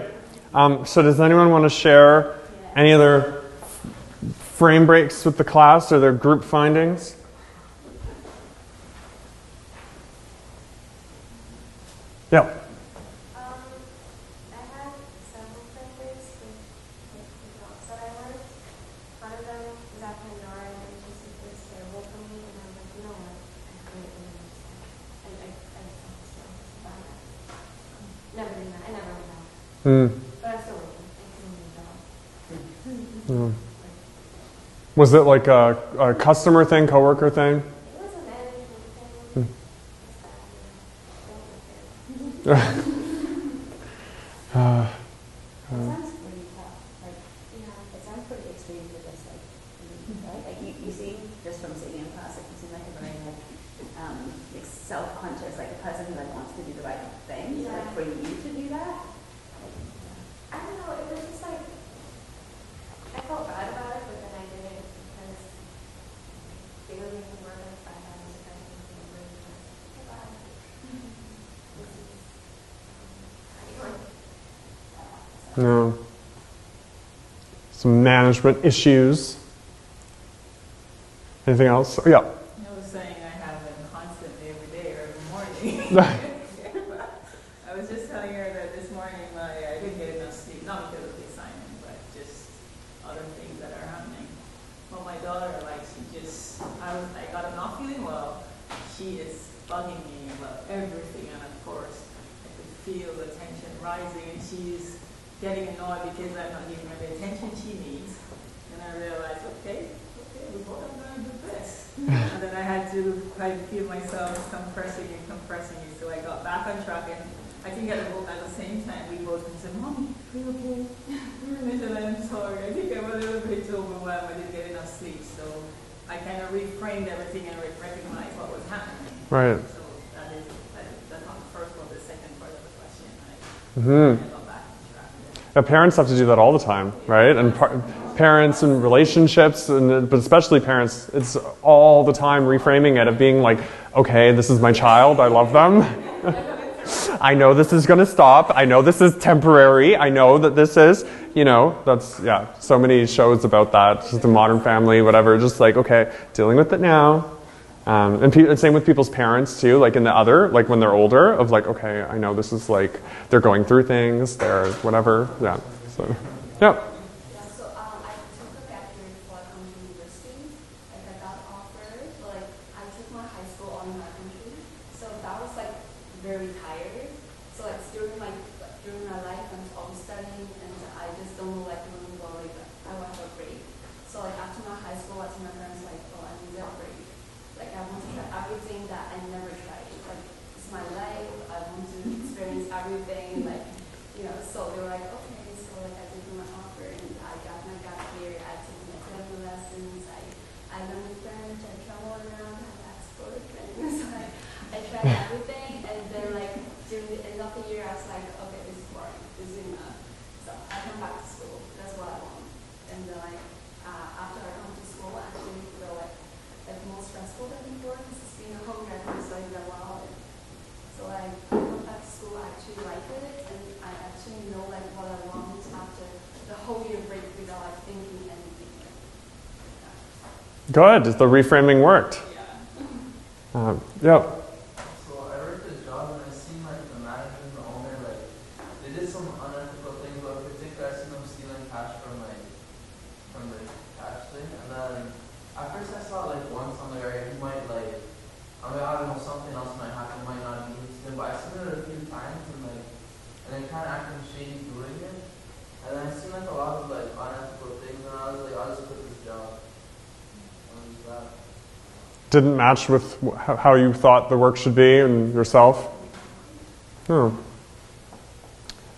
S1: so does anyone want to share any other frame breaks with the class or their group findings? Yeah.
S5: I had several frame breaks with the jobs that I worked. One of them was at my yard, and it was terrible for me, and I was like, you know what, I couldn't even understand. I just felt so bad. Never did that. I never went out. But I'm still working. I couldn't do a job.
S1: Was it like a customer thing, coworker thing?
S5: It was a management thing.
S1: Hmm.
S5: It sounds pretty tough. Like, it sounds pretty extreme for just right? Like you seem, just from sitting in class, you seem like a very like self-conscious, like a person who wants to do the right thing. Yeah. Like for you to do that. I don't know. It was just like I felt bad about it, but then I did it because they were making work like I was trying to make it really bad.
S1: No. Some management issues. Anything else? Oh, yeah.
S6: I was saying I have them constantly every day or every morning. I was just telling her that this morning I didn't get enough sleep, not because of the assignment, but just other things that are happening. Well, my daughter, I got her not feeling well. She is bugging me about everything, and of course, I could feels the tension rising, and she's getting annoyed because I'm not giving her the attention she needs. And I realized, okay, we both are going to do this. And then I had to kind of feel myself compressing it. So I got back on track, and I think at the same time we both said, "Mommy, are you okay?" I said, "I'm sorry. I think I'm a little bit overwhelmed. I didn't get enough sleep." So I kind of reframed everything and recognized what was happening.
S1: Right.
S6: So that's not the first one. The second part of the question,
S1: Mm-hmm.
S6: I got back on track.
S1: Yeah, parents have to do that all the time, right? And parents and relationships, but especially parents, it's all the time reframing it of being like, okay, this is my child, I love them. I know this is going to stop. I know this is temporary. I know that this is, that's, so many shows about that, just the Modern Family, whatever, just like, okay, dealing with it now. And same with people's parents too, like in the other, like when they're older, of like, okay, I know this is like, they're going through things, they're whatever, so, yeah.
S5: Yeah, so I took a gap year before I come to university. Like I got offered, but like I took my high school on my country, so that was like very tired. So like during my life, I'm always studying, and I just don't know like when to go. Like I want to have a break. So like after my high school, I told my parents like, oh, I need a break. Like I want to try everything that I never tried. Like it's my life. I want to experience everything. Like so they were like, okay. So like I did my offer, and I got my gap year. I took my piano lessons. I learned French. I traveled around. I had explored things. I tried everything, and then like during the end of the year, I was like, okay, this is boring. This is enough. So I come back to school. That's what I want. And then like after I come to school, I actually feel like more stressful than before because it's being a home year. I've been studying that while. So I come back to school. I actually like it, and I actually know like what I want after the whole year break without like thinking anything.
S1: Good, the reframing worked. Yeah.
S7: So I worked a job, and I seen like the manager and the owner, like they did some unethical things, but in particular I seen them stealing cash from the cash thing. And then at first I saw like once on the right, he might like, I don't know, something else might happen, might not be him, but I seen it a few times, and then kind of acting shady doing it. And then I seen like a lot of like unethical things, and I was like, I'll just quit this job. And just that.
S1: Didn't match with how you thought the work should be and yourself? Oh.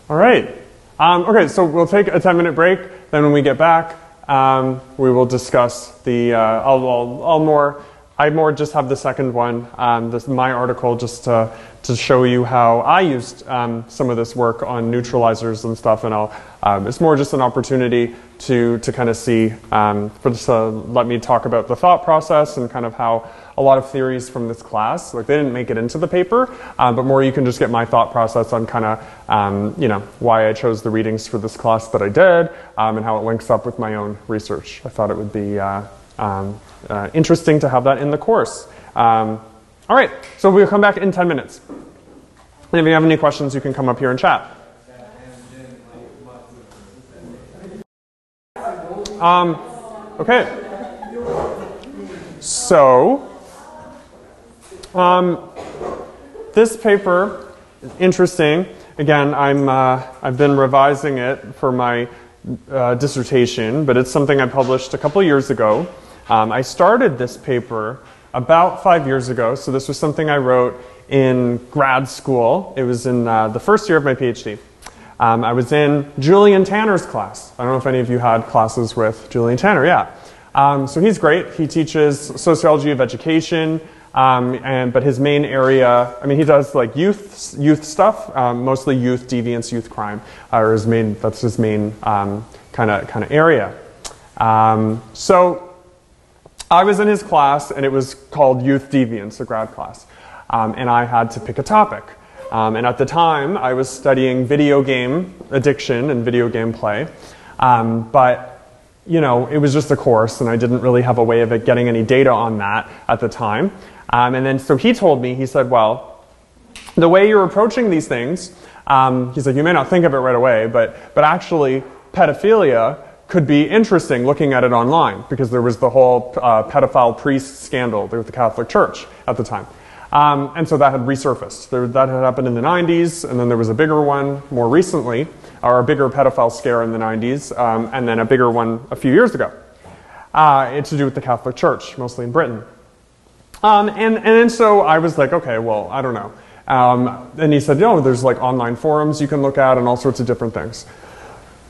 S1: All right. Okay, so we'll take a 10-minute break. Then when we get back, we will discuss the, I more just have the second one, my article, just to show you how I used some of this work on neutralizers and stuff, and it's more just an opportunity to kind of see, let me talk about the thought process and kind of how a lot of theories from this class, like they didn't make it into the paper, but more you can just get my thought process on kind of, why I chose the readings for this class that I did, and how it links up with my own research. I thought it would be interesting to have that in the course. All right, so we'll come back in 10 minutes. And if you have any questions, you can come up here and chat. Okay. So, this paper is interesting. Again, I've been revising it for my dissertation, but it's something I published a couple years ago. I started this paper about 5 years ago, so this was something I wrote in grad school. It was in the first year of my PhD. I was in Julian Tanner's class. I don't know if any of you had classes with Julian Tanner, yeah. So he's great. He teaches sociology of education, but his main area, he does like youth stuff, mostly youth deviance, youth crime, that's his main kind of area. So I was in his class, and it was called Youth Deviance, a grad class, and I had to pick a topic. And at the time, I was studying video game addiction and video game play, but it was just a course, and I didn't really have a way of getting any data on that at the time. And then so he told me, he said, well, the way you're approaching these things, he's like, you may not think of it right away, but actually pedophilia could be interesting looking at it online, because there was the whole pedophile priest scandal with the Catholic Church at the time. And so that had resurfaced. That had happened in the 90s, and then there was a bigger one more recently, or a bigger pedophile scare in the 90s, and then a bigger one a few years ago. It's to do with the Catholic Church, mostly in Britain. And so I was like, okay, well, I don't know. And he said, no, there's like online forums you can look at and all sorts of different things.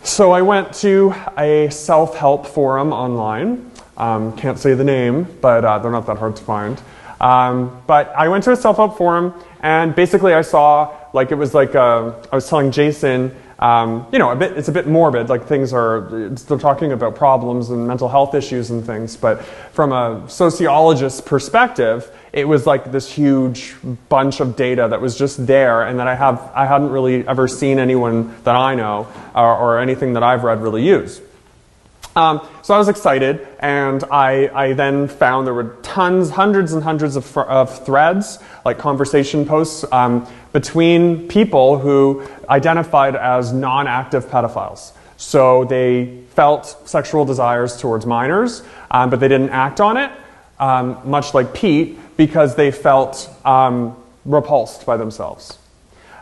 S1: So I went to a self-help forum online. Can't say the name, but they're not that hard to find. But I went to a self-help forum, and basically I saw, like, it was like, I was telling Jason, you know, it's a bit morbid, like they're talking about problems and mental health issues and things, but from a sociologist's perspective, it was like this huge bunch of data that was just there, and that I hadn't really ever seen anyone that I know, or anything that I've read really use. So I was excited, and I then found there were hundreds and hundreds of threads, like conversation posts, between people who identified as non-active pedophiles. So they felt sexual desires towards minors, but they didn't act on it, much like Pete, because they felt repulsed by themselves.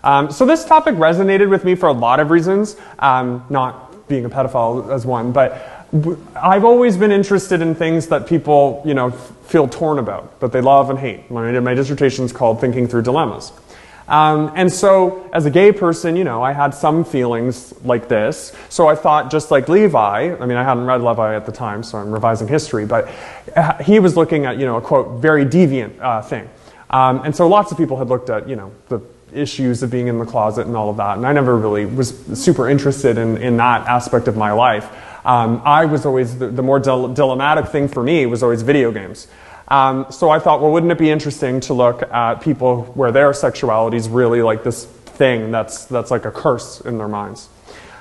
S1: So this topic resonated with me for a lot of reasons, not being a pedophile as one, but I've always been interested in things that people, you know, feel torn about, that they love and hate. My dissertation is called Thinking Through Dilemmas. And so, as a gay person, you know, I had some feelings like this. So I thought, just like Levi, I mean, I hadn't read Levi at the time, so I'm revising history, but he was looking at, you know, a, quote, very deviant thing. And so lots of people had looked at, you know, the issues of being in the closet and all of that, and I never really was super interested in that aspect of my life. I was always, the more dilemmatic thing for me was always video games. So I thought, well, wouldn't it be interesting to look at people where their sexuality is really like this thing that's like a curse in their minds.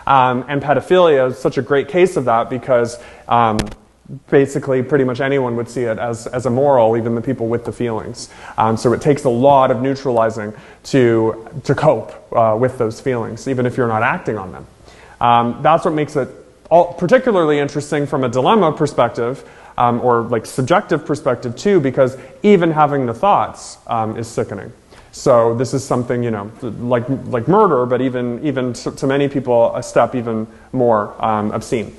S1: And pedophilia is such a great case of that because basically pretty much anyone would see it as immoral, even the people with the feelings. So it takes a lot of neutralizing to cope with those feelings, even if you're not acting on them. That's what makes it particularly interesting from a dilemma perspective, or like subjective perspective too, because even having the thoughts is sickening. So this is something, you know, like murder, but even to many people a step even more obscene.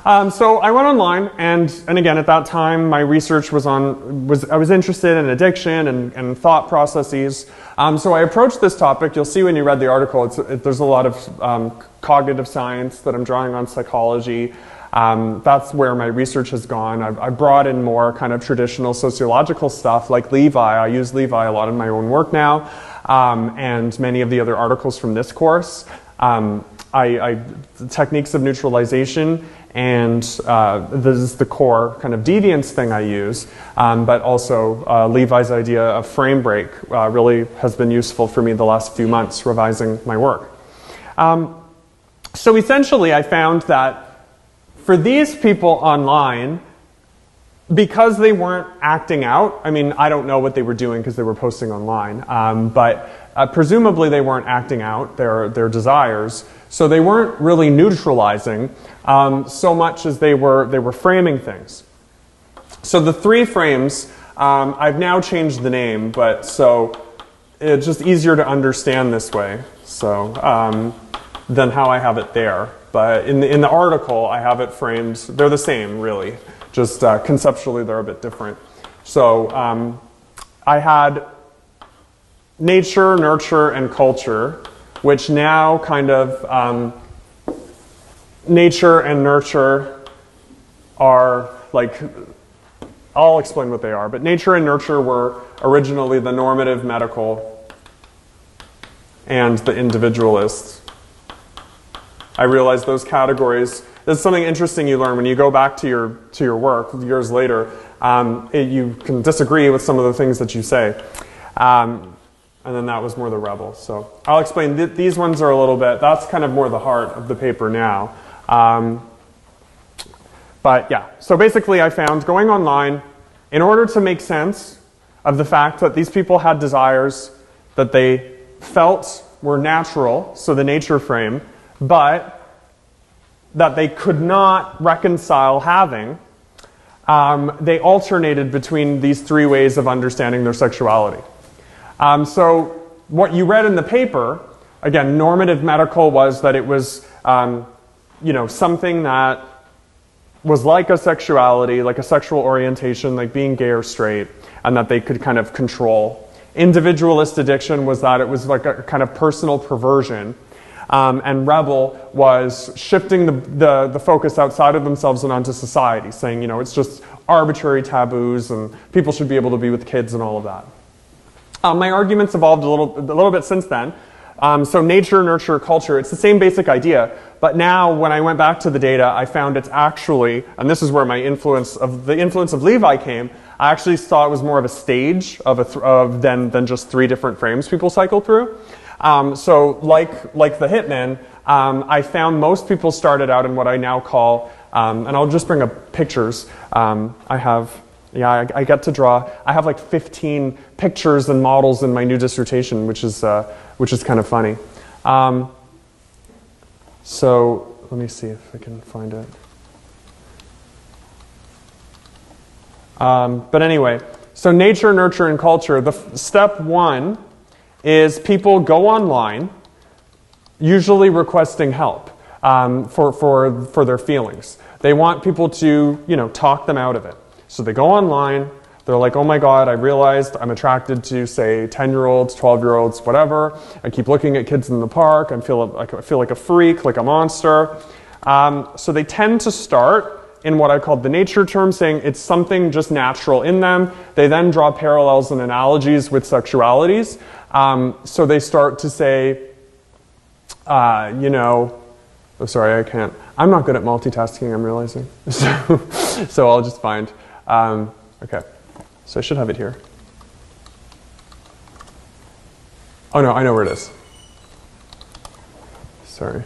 S1: So I went online, and again at that time my research I was interested in addiction and thought processes. So I approached this topic. You'll see when you read the article, there's a lot of cognitive science that I'm drawing on psychology. That's where my research has gone. I brought in more kind of traditional sociological stuff like Levi. I use Levi a lot in my own work now, and many of the other articles from this course. Techniques of neutralization, and this is the core kind of deviance thing I use, but also Levi's idea of frame break really has been useful for me the last few months revising my work. So essentially I found that for these people online, because they weren't acting out, I mean, I don't know what they were doing because they were posting online, but presumably they weren't acting out their desires, so they weren't really neutralizing so much as they were framing things. So the three frames, I've now changed the name, but so it's just easier to understand this way, so than how I have it there. But in the article, I have it framed, they're the same, really. Just conceptually, they're a bit different. So I had nature, nurture, and culture, which now kind of, nature and nurture are like, I'll explain what they are, but nature and nurture were originally the normative medical and the individualist. I realized those categories, that's something interesting you learn when you go back to your work years later. You can disagree with some of the things that you say. And then that was more the rebel. So I'll explain. These ones are a little bit, that's kind of more the heart of the paper now. But yeah, so basically I found going online, in order to make sense of the fact that these people had desires that they felt were natural, so the nature frame, but that they could not reconcile having, they alternated between these three ways of understanding their sexuality. So what you read in the paper, again, normative medical was that it was something that was like a sexuality, like a sexual orientation, like being gay or straight, and that they could kind of control. Individualist addiction was that it was like a kind of personal perversion. And rebel was shifting the focus outside of themselves and onto society, saying, it's just arbitrary taboos and people should be able to be with kids and all of that. My arguments evolved a little bit since then. So nature, nurture, culture, it's the same basic idea. But now when I went back to the data, I found it's actually, and this is where my influence of Levi came, I actually saw it was more of a stage than just 3 different frames people cycle through. So like the Hitman, I found most people started out in what I now call, and I'll just bring up pictures. I get to draw. I have like 15 pictures and models in my new dissertation, which is kind of funny. So let me see if I can find it. But anyway, so nature, nurture, and culture. Step 1 is people go online, usually requesting help for their feelings. They want people to, talk them out of it. So they go online, they're like, oh my God, I realized I'm attracted to, say, 10-year-olds, 12-year-olds, whatever. I keep looking at kids in the park, I feel like a freak, like a monster. So they tend to start in what I call the nature term, saying it's something just natural in them. They then draw parallels and analogies with sexualities. So they start to say, oh, sorry, I can't. I'm not good at multitasking, I'm realizing. So I'll just find, okay. So I should have it here. Oh no, I know where it is. Sorry.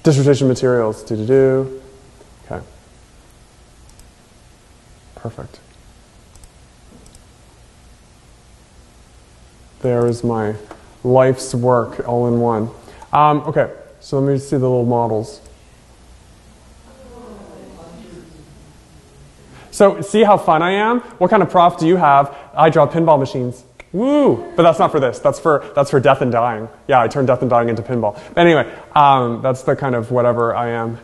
S1: Dissertation materials, Okay. Perfect. There is my life's work all in one. Okay, so let me see the little models. So see how fun I am? What kind of prof do you have? I draw pinball machines. Woo! But that's not for this. That's for death and dying. Yeah, I turned death and dying into pinball. But anyway, that's the kind of whatever I am.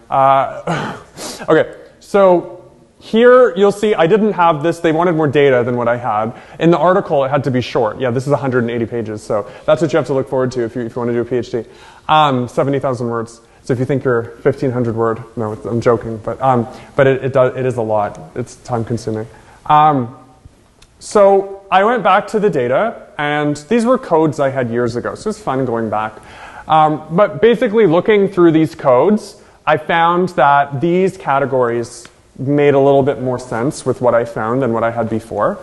S1: Okay, so here you'll see I didn't have this. They wanted more data than what I had. In the article, it had to be short. Yeah, this is 180 pages, so that's what you have to look forward to if you want to do a PhD. 70,000 words. So if you think you're 1,500 word, no, I'm joking, but it is a lot. It's time consuming. So I went back to the data, and these were codes I had years ago, so it's fun going back. But basically looking through these codes, I found that these categories made a little bit more sense with what I found than what I had before.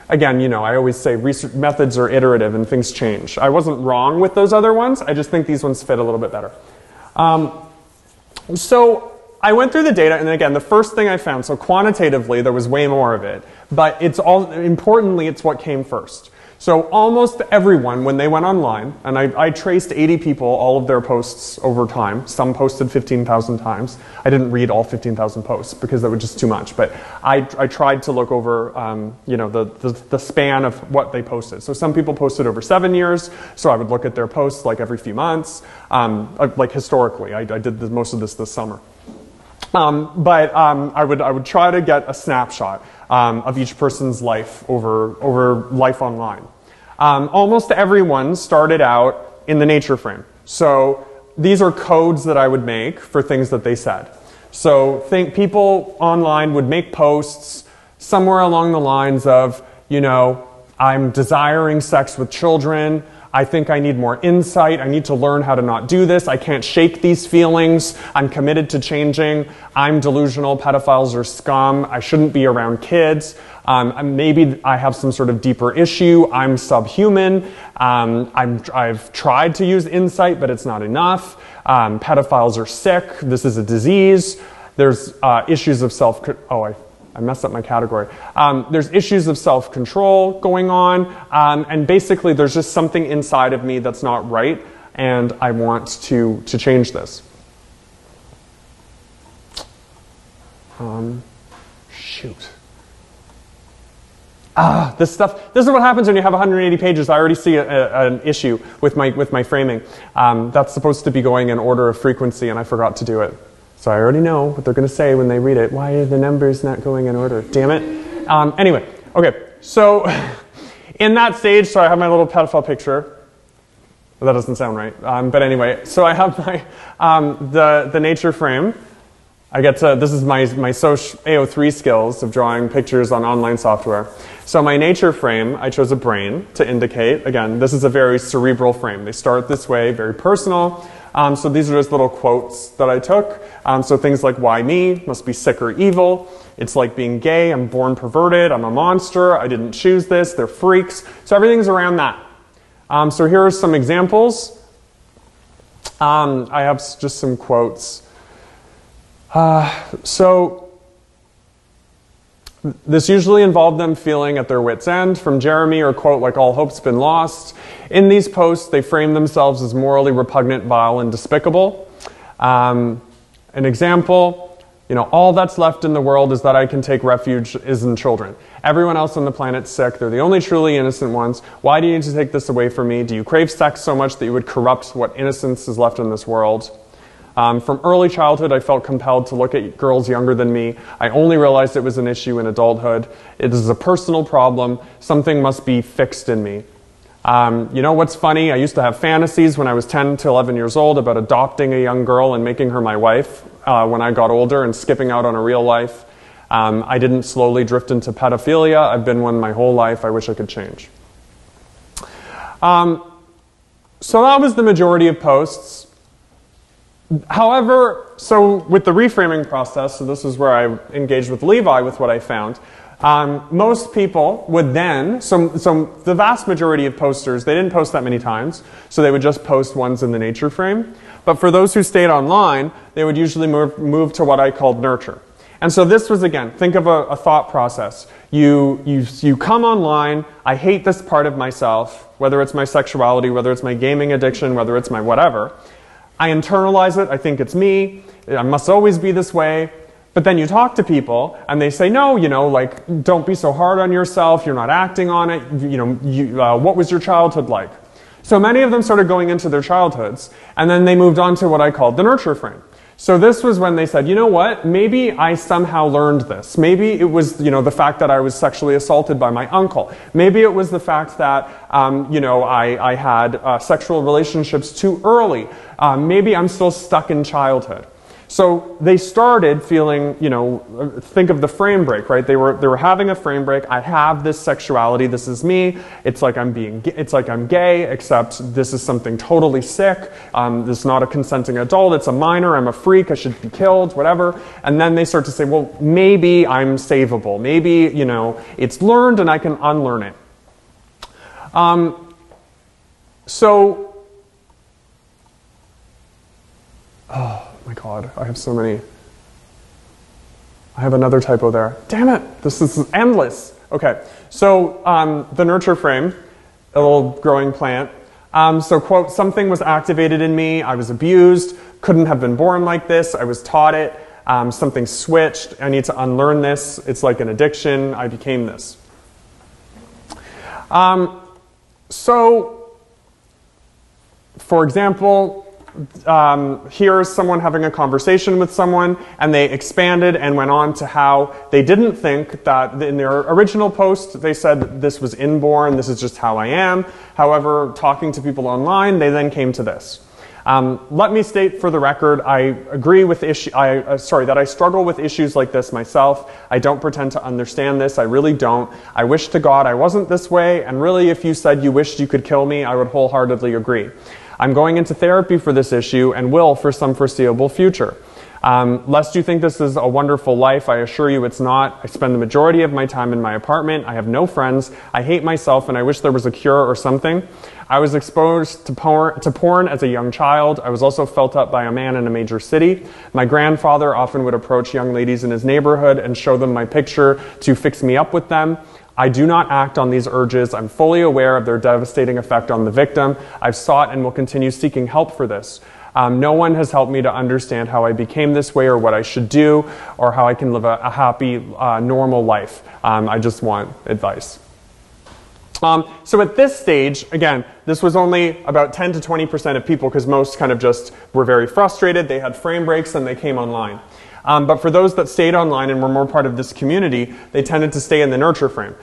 S1: Again, I always say research methods are iterative and things change. I wasn't wrong with those other ones, I just think these ones fit a little bit better. So I went through the data, and again, the first thing I found, so quantitatively there was way more of it, but importantly it's what came first. So almost everyone, when they went online, and I traced 80 people, all of their posts over time. Some posted 15,000 times. I didn't read all 15,000 posts because that was just too much, but I tried to look over the span of what they posted. So some people posted over 7 years, so I would look at their posts like every few months, like historically. I did most of this summer. I would try to get a snapshot of each person's life over life online. Almost everyone started out in the nature frame. So these are codes that I would make for things that they said. So people online would make posts somewhere along the lines of, I'm desiring sex with children. I think I need more insight. I need to learn how to not do this. I can't shake these feelings. I'm committed to changing. I'm delusional. Pedophiles are scum. I shouldn't be around kids. Maybe I have some sort of deeper issue. I'm subhuman. I've tried to use insight, but it's not enough. Pedophiles are sick. This is a disease. There's issues of I messed up my category. There's issues of self-control going on, and basically there's just something inside of me that's not right, and I want to change this. Shoot. This is what happens when you have 180 pages. I already see an issue with my framing. That's supposed to be going in order of frequency, and I forgot to do it. So I already know what they're going to say when they read it. Why are the numbers not going in order? Damn it. Anyway, okay. So in that stage, so I have my little pedophile picture. Well, that doesn't sound right. But anyway, so I have my the nature frame. I get to, this is my AO3 skills of drawing pictures on online software. So my nature frame, I chose a brain to indicate. Again, this is a very cerebral frame. They start this way, very personal. So these are just little quotes that I took. So things like, why me? Must be sick or evil. It's like being gay. I'm born perverted. I'm a monster. I didn't choose this. They're freaks. So everything's around that. So here are some examples. I have just some quotes. So this usually involved them feeling at their wits' end. From Jeremy, or quote like all hope's been lost. In these posts, they frame themselves as morally repugnant, vile, and despicable. An example, all that's left in the world is that I can take refuge is in children. Everyone else on the planet's sick. They're the only truly innocent ones. Why do you need to take this away from me? Do you crave sex so much that you would corrupt what innocence is left in this world? From early childhood, I felt compelled to look at girls younger than me. I only realized it was an issue in adulthood. It is a personal problem. Something must be fixed in me. You know what's funny? I used to have fantasies when I was 10 to 11 years old about adopting a young girl and making her my wife when I got older and skipping out on a real life. I didn't slowly drift into pedophilia. I've been one my whole life. I wish I could change. So that was the majority of posts. However, so with the reframing process, so this is where I engaged with Levi with what I found, most people would then, so the vast majority of posters, they didn't post that many times, so they would just post ones in the nature frame. But for those who stayed online, they would usually move to what I called nurture. And so this was, again, think of a thought process. You come online, I hate this part of myself, whether it's my sexuality, whether it's my gaming addiction, whether it's my whatever. I internalize it, I think it's me, I must always be this way. But then you talk to people and they say, no, like, don't be so hard on yourself, you're not acting on it, what was your childhood like? So many of them started going into their childhoods, and then they moved on to what I called the nurture frame. So this was when they said, you know what, maybe I somehow learned this. Maybe it was, the fact that I was sexually assaulted by my uncle. Maybe it was the fact that, I had sexual relationships too early. Maybe I'm still stuck in childhood. So they started feeling, think of the frame break, right? They were having a frame break. I have this sexuality. This is me. It's like I'm gay, except this is something totally sick. This is not a consenting adult. It's a minor. I'm a freak. I should be killed, whatever. And then they start to say, well, maybe I'm savable. Maybe, it's learned and I can unlearn it. Oh my God, I have so many. I have another typo there. Damn it, this is endless. Okay, so the nurture frame, a little growing plant. So quote, something was activated in me, I was abused, couldn't have been born like this, I was taught it, something switched, I need to unlearn this, it's like an addiction, I became this. So, for example, here's someone having a conversation with someone, and they expanded and went on to how they didn't think that in their original post they said this was inborn, this is just how I am. However, talking to people online, they then came to this. Let me state for the record, I agree with that I struggle with issues like this myself. I don't pretend to understand this. I really don't. I wish to God I wasn't this way, and really if you said you wished you could kill me, I would wholeheartedly agree. I'm going into therapy for this issue and will for some foreseeable future. Lest you think this is a wonderful life, I assure you it's not. I spend the majority of my time in my apartment. I have no friends. I hate myself and I wish there was a cure or something. I was exposed to porn as a young child. I was also felt up by a man in a major city. My grandfather often would approach young ladies in his neighborhood and show them my picture to fix me up with them. I do not act on these urges. I'm fully aware of their devastating effect on the victim. I've sought and will continue seeking help for this. No one has helped me to understand how I became this way or what I should do or how I can live a happy, normal life. I just want advice. So at this stage, again, this was only about 10 to 20% of people because most kind of just were very frustrated. They had frame breaks and they came online. But for those that stayed online and were more part of this community, they tended to stay in the nurture frame.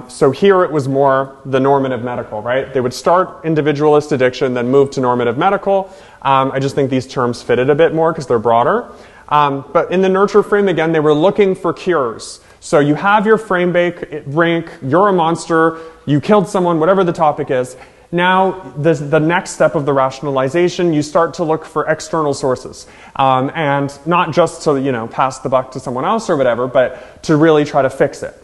S1: So here it was more the normative medical, right? They would start individualist addiction, then move to normative medical. I just think these terms fitted a bit more because they're broader. But in the nurture frame, again, they were looking for cures. So you have your frame rank, you're a monster, you killed someone, whatever the topic is. Now, the next step of the rationalization, you start to look for external sources. And not just to, you know, pass the buck to someone else or whatever, but to really try to fix it.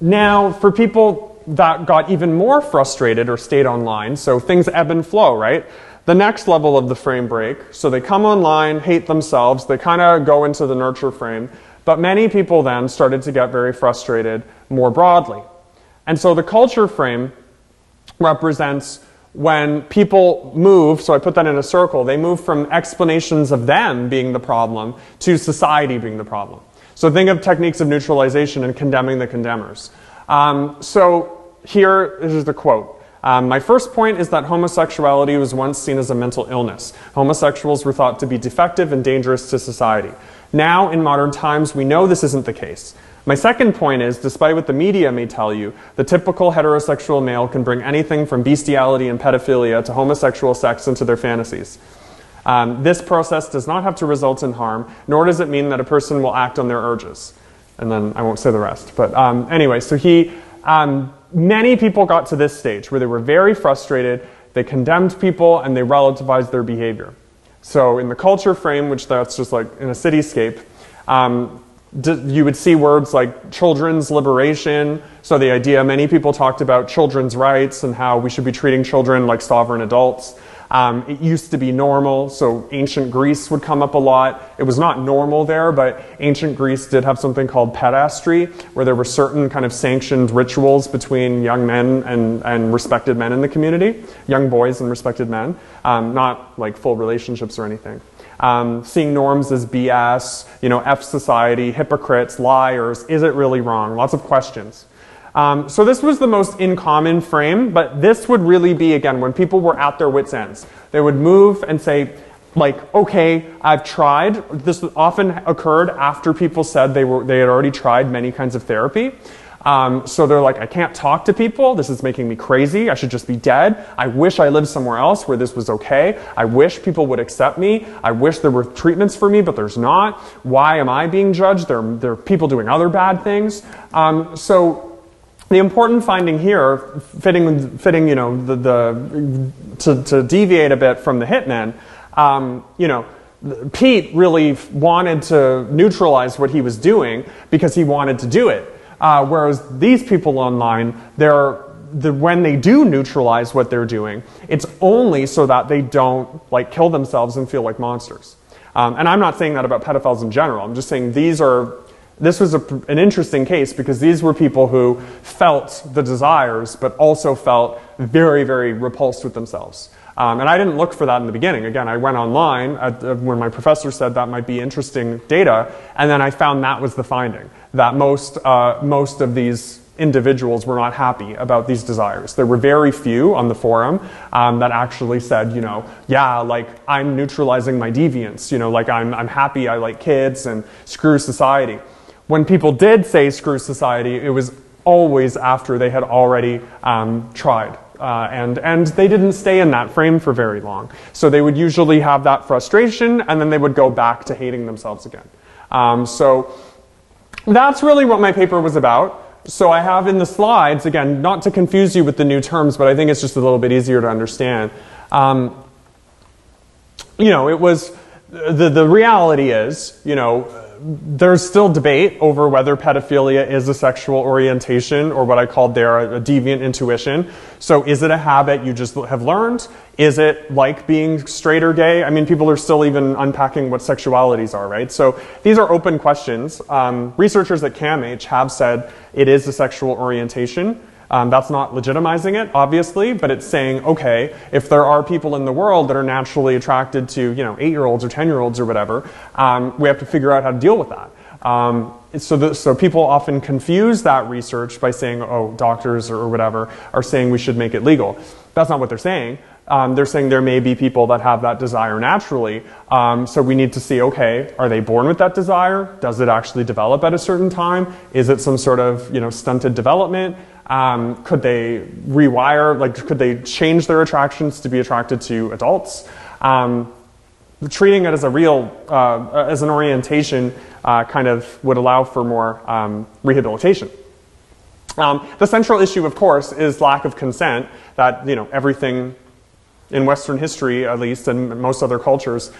S1: Now, for people that got even more frustrated or stayed online, so things ebb and flow, right? The next level of the frame break, so they come online, hate themselves, they kind of go into the nurture frame, but many people then started to get very frustrated more broadly. And so the culture frame represents when people move, so I put that in a circle, they move from explanations of them being the problem to society being the problem. So think of techniques of neutralization and condemning the condemners. So here is the quote. My first point is that homosexuality was once seen as a mental illness. Homosexuals were thought to be defective and dangerous to society. Now, in modern times, we know this isn't the case. My second point is, despite what the media may tell you, the typical heterosexual male can bring anything from bestiality and pedophilia to homosexual sex into their fantasies. This process does not have to result in harm, nor does it mean that a person will act on their urges. And then I won't say the rest. But anyway, so many people got to this stage where they were very frustrated, they condemned people, and they relativized their behavior. So in the culture frame, which that's just like in a cityscape, you would see words like children's liberation. So the idea, many people talked about children's rights and how we should be treating children like sovereign adults. It used to be normal, so ancient Greece would come up a lot. It was not normal there, but ancient Greece did have something called pederasty, where there were certain kind of sanctioned rituals between young men and respected men in the community, young boys and respected men, not like full relationships or anything. Seeing norms as BS, F society, hypocrites, liars, is it really wrong? Lots of questions. So this was the most uncommon frame, but this would really be, again, when people were at their wits' ends. They would move and say, like, okay, I've tried. This often occurred after people said they had already tried many kinds of therapy. So they're like, I can't talk to people. This is making me crazy. I should just be dead. I wish I lived somewhere else where this was okay. I wish people would accept me. I wish there were treatments for me, but there's not. Why am I being judged? There are people doing other bad things. So the important finding here, fitting, to deviate a bit from the hitmen, Pete really wanted to neutralize what he was doing because he wanted to do it. Whereas these people online, when they do neutralize what they're doing, it's only so that they don't kill themselves and feel like monsters. And I'm not saying that about pedophiles in general. I'm just saying this was an interesting case because these were people who felt the desires but also felt very, very repulsed with themselves. And I didn't look for that in the beginning. Again, I went online when my professor said that might be interesting data, and then I found that was the finding, that most of these individuals were not happy about these desires. There were very few on the forum that actually said, I'm neutralizing my deviance, I'm happy, I like kids, and screw society. When people did say screw society, it was always after they had already tried. And they didn't stay in that frame for very long. So they would usually have that frustration, and then they would go back to hating themselves again. So that's really what my paper was about. So I have in the slides, again, not to confuse you with the new terms, but I think it's just a little bit easier to understand. It was, the reality is, there's still debate over whether pedophilia is a sexual orientation or what I called there a deviant intuition. So is it a habit you just have learned? Is it like being straight or gay? I mean, people are still even unpacking what sexualities are, right? So these are open questions. Researchers at CAMH have said it is a sexual orientation. That's not legitimizing it, obviously, but it's saying, okay, if there are people in the world that are naturally attracted to, 8-year-olds or 10-year-olds or whatever, we have to figure out how to deal with that. So people often confuse that research by saying, oh, doctors or whatever are saying we should make it legal. That's not what they're saying. They're saying there may be people that have that desire naturally. So we need to see, okay, are they born with that desire? Does it actually develop at a certain time? Is it some sort of, stunted development? Could they rewire, could they change their attractions to be attracted to adults? Treating it as a real, as an orientation kind of would allow for more rehabilitation. The central issue, of course, is lack of consent, that, everything in Western history, at least, and most other cultures,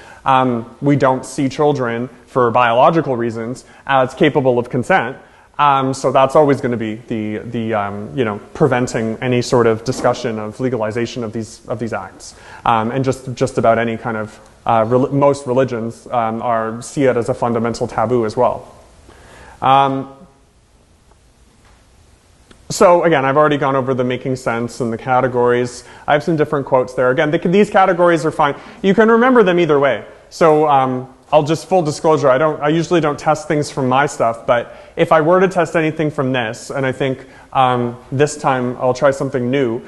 S1: we don't see children, for biological reasons, as capable of consent. So that's always going to be the preventing any sort of discussion of legalization of these acts, and just about any kind of most religions see it as a fundamental taboo as well. So again, I've already gone over the making sense and the categories. I have some different quotes there. Again, these categories are fine. You can remember them either way. So I'll just, full disclosure, I usually don't test things from my stuff, but if I were to test anything from this, and I think this time I'll try something new,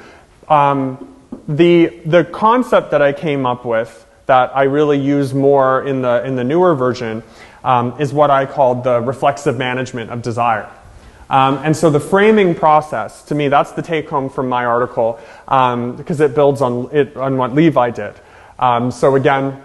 S1: the concept that I came up with that I really use more in the newer version is what I called the reflexive management of desire. And so the framing process, to me, that's the take-home from my article, because it builds on what Levi did. So again,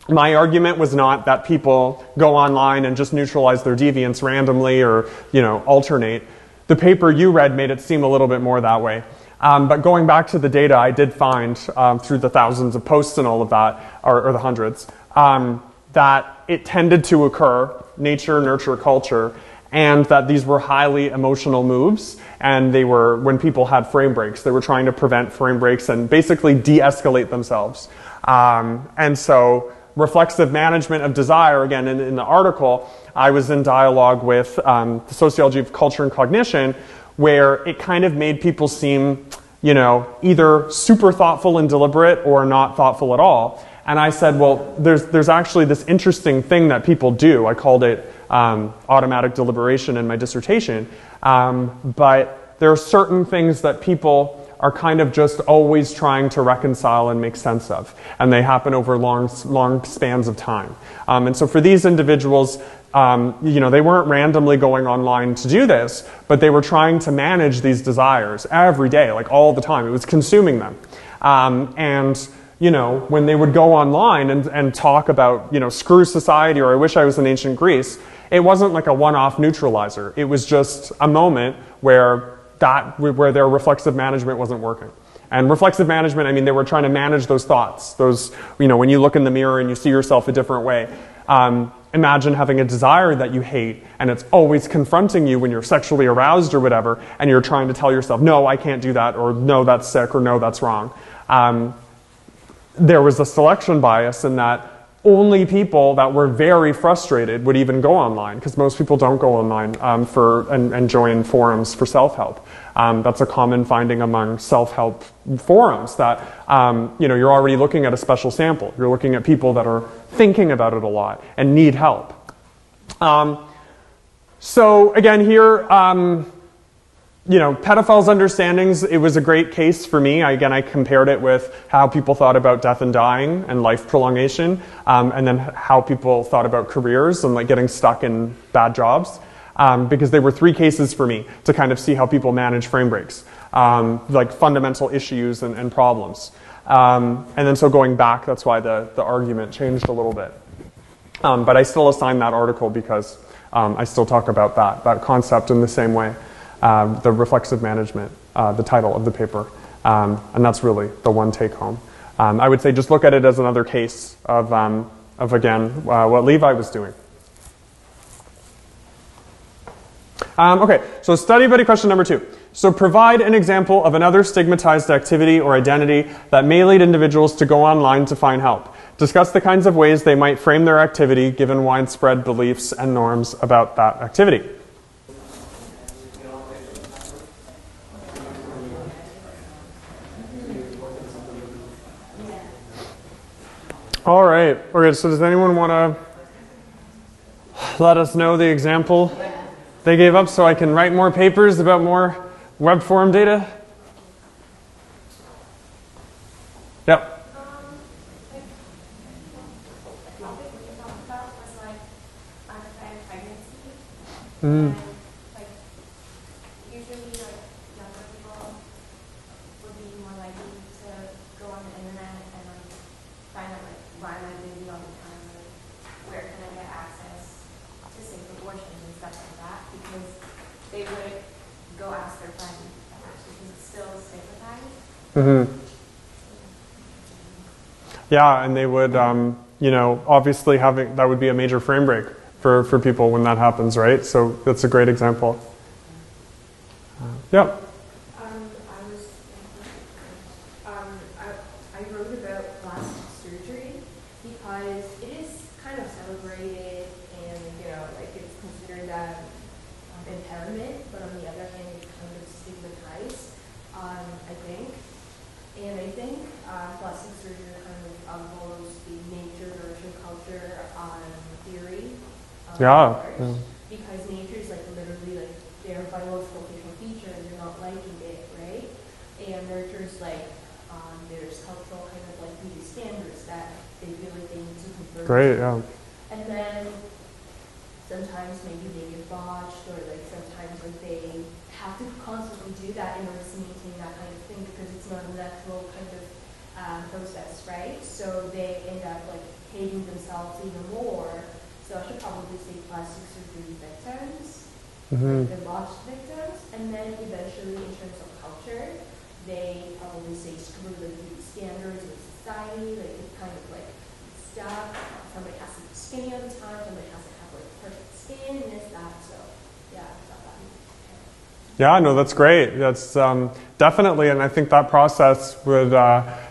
S1: my argument was not that people go online and just neutralize their deviance randomly or, alternate. The paper you read made it seem a little bit more that way. But going back to the data I did find through the thousands of posts and all of that, or the hundreds, that it tended to occur, nature, nurture, culture, and that these were highly emotional moves, and they were, when people had frame breaks, they were trying to prevent frame breaks and basically de-escalate themselves. And so reflexive management of desire, again, in the article, I was in dialogue with the Sociology of Culture and Cognition, where it kind of made people seem, either super thoughtful and deliberate or not thoughtful at all. And I said, well, there's actually this interesting thing that people do. I called it automatic deliberation in my dissertation. But there are certain things that people are kind of just always trying to reconcile and make sense of. And they happen over long spans of time. And so for these individuals, they weren't randomly going online to do this, but they were trying to manage these desires every day, like all the time. It was consuming them. When they would go online and talk about, screw society or I wish I was in ancient Greece, it wasn't like a one-off neutralizer. It was just a moment where their reflexive management wasn't working. And reflexive management, I mean, they were trying to manage those thoughts. Those, when you look in the mirror and you see yourself a different way. Imagine having a desire that you hate and it's always confronting you when you're sexually aroused or whatever, and you're trying to tell yourself, no, I can't do that, or no, that's sick, or no, that's wrong. There was a selection bias in that only people that were very frustrated would even go online, because most people don't go online and join forums for self-help. That's a common finding among self-help forums, that you're already looking at a special sample. You're looking at people that are thinking about it a lot and need help. So again here, pedophiles' understandings, it was a great case for me. I compared it with how people thought about death and dying and life prolongation, and then how people thought about careers and getting stuck in bad jobs, because there were 3 cases for me to kind of see how people manage frame breaks, fundamental issues and problems. And then so going back, that's why the argument changed a little bit. But I still assign that article because I still talk about that concept in the same way. The reflexive management, the title of the paper, and that's really the one take home. I would say just look at it as another case of again, what Levi was doing. Okay, so study buddy question number 2. So provide an example of another stigmatized activity or identity that may lead individuals to go online to find help. Discuss the kinds of ways they might frame their activity given widespread beliefs and norms about that activity. All right, okay, so does anyone want to let us know the example they gave up so I can write more papers about more web forum data? Yep. Mm.
S8: Like, usually, like, younger people would be more likely to go on the internet and find out, like, why am I busy all the time? Like, where can I get access to safe abortions and stuff like that? Because they would go ask their friends because it's still stigmatized.
S1: Mm-hmm. Yeah, and they would, you know, obviously having that would be a major frame break for people when that happens, right? So that's a great example. Yeah.
S8: I wrote about plastic surgery because it is kind of celebrated and, you know, like it's considered impairment, but on the other hand, it's kind of stigmatized, I think. And I think plastic surgery kind of follows the nature versus culture theory.
S1: Yeah.
S8: Because nature is like literally like their biological facial features, they're not liking it, right? And nurture's like there's cultural kind of like beauty standards that they feel like they need to convert.
S1: Great, yeah.
S8: And then sometimes maybe they get botched or like sometimes like they have to constantly do that in order to maintain that kind of thing because it's not a natural kind of process, right? So they end up like hating themselves even more. So I should probably say plastic surgery victims,
S1: Mm-hmm.
S8: like the botched victims, and then eventually in terms of culture, they probably say screw the beauty standards of society, like it's kind of like stuff. Somebody has to be skinny all the time, somebody has to have like perfect skin, this, that, so yeah, I thought that was
S1: Yeah, no, that's great. That's definitely, and I think that process would,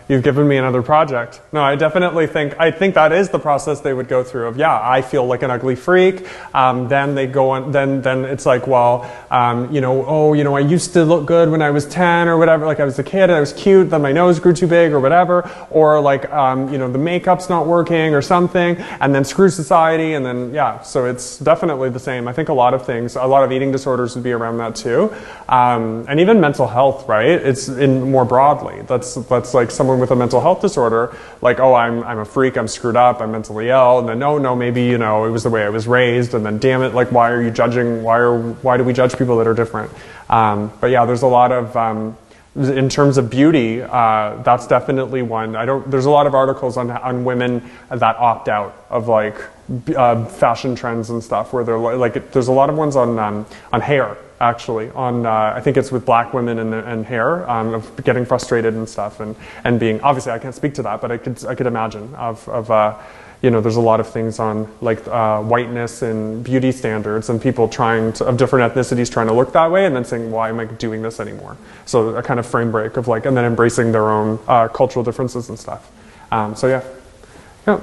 S1: you've given me another project. No, I definitely think that is the process they would go through of, yeah, I feel like an ugly freak. Then they go on, then it's like, well, you know, I used to look good when I was 10 or whatever, like I was a kid and I was cute, then my nose grew too big or whatever, or like, you know, the makeup's not working or something, and then screw society, and then, yeah, so it's definitely the same. I think a lot of things, a lot of eating disorders would be around that too. And even mental health, right? It's in more broadly. That's like someone with a mental health disorder, like, oh, I'm a freak, I'm screwed up, I'm mentally ill, and then no, maybe, you know, it was the way I was raised, and then damn it, like, why are you judging, why do we judge people that are different? But yeah, there's a lot of, in terms of beauty, that's definitely one. There's a lot of articles on women that opt out of like fashion trends and stuff, where they're like, there's a lot of ones on hair. Actually, on I think it's with black women and hair, of getting frustrated and stuff, and being, obviously I can't speak to that, but I could imagine of you know, there's a lot of things on like whiteness and beauty standards, and people of different ethnicities trying to look that way, and then saying, why am I doing this anymore? So a kind of frame break of like, and then embracing their own cultural differences and stuff. So yeah.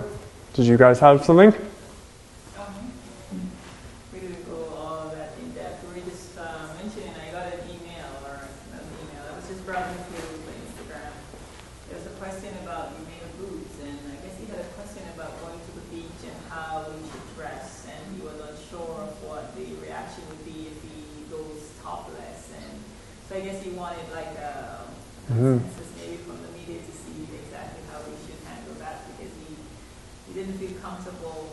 S1: Did you guys have something?
S6: Consensus maybe from the media to see exactly how we should handle that because he didn't feel comfortable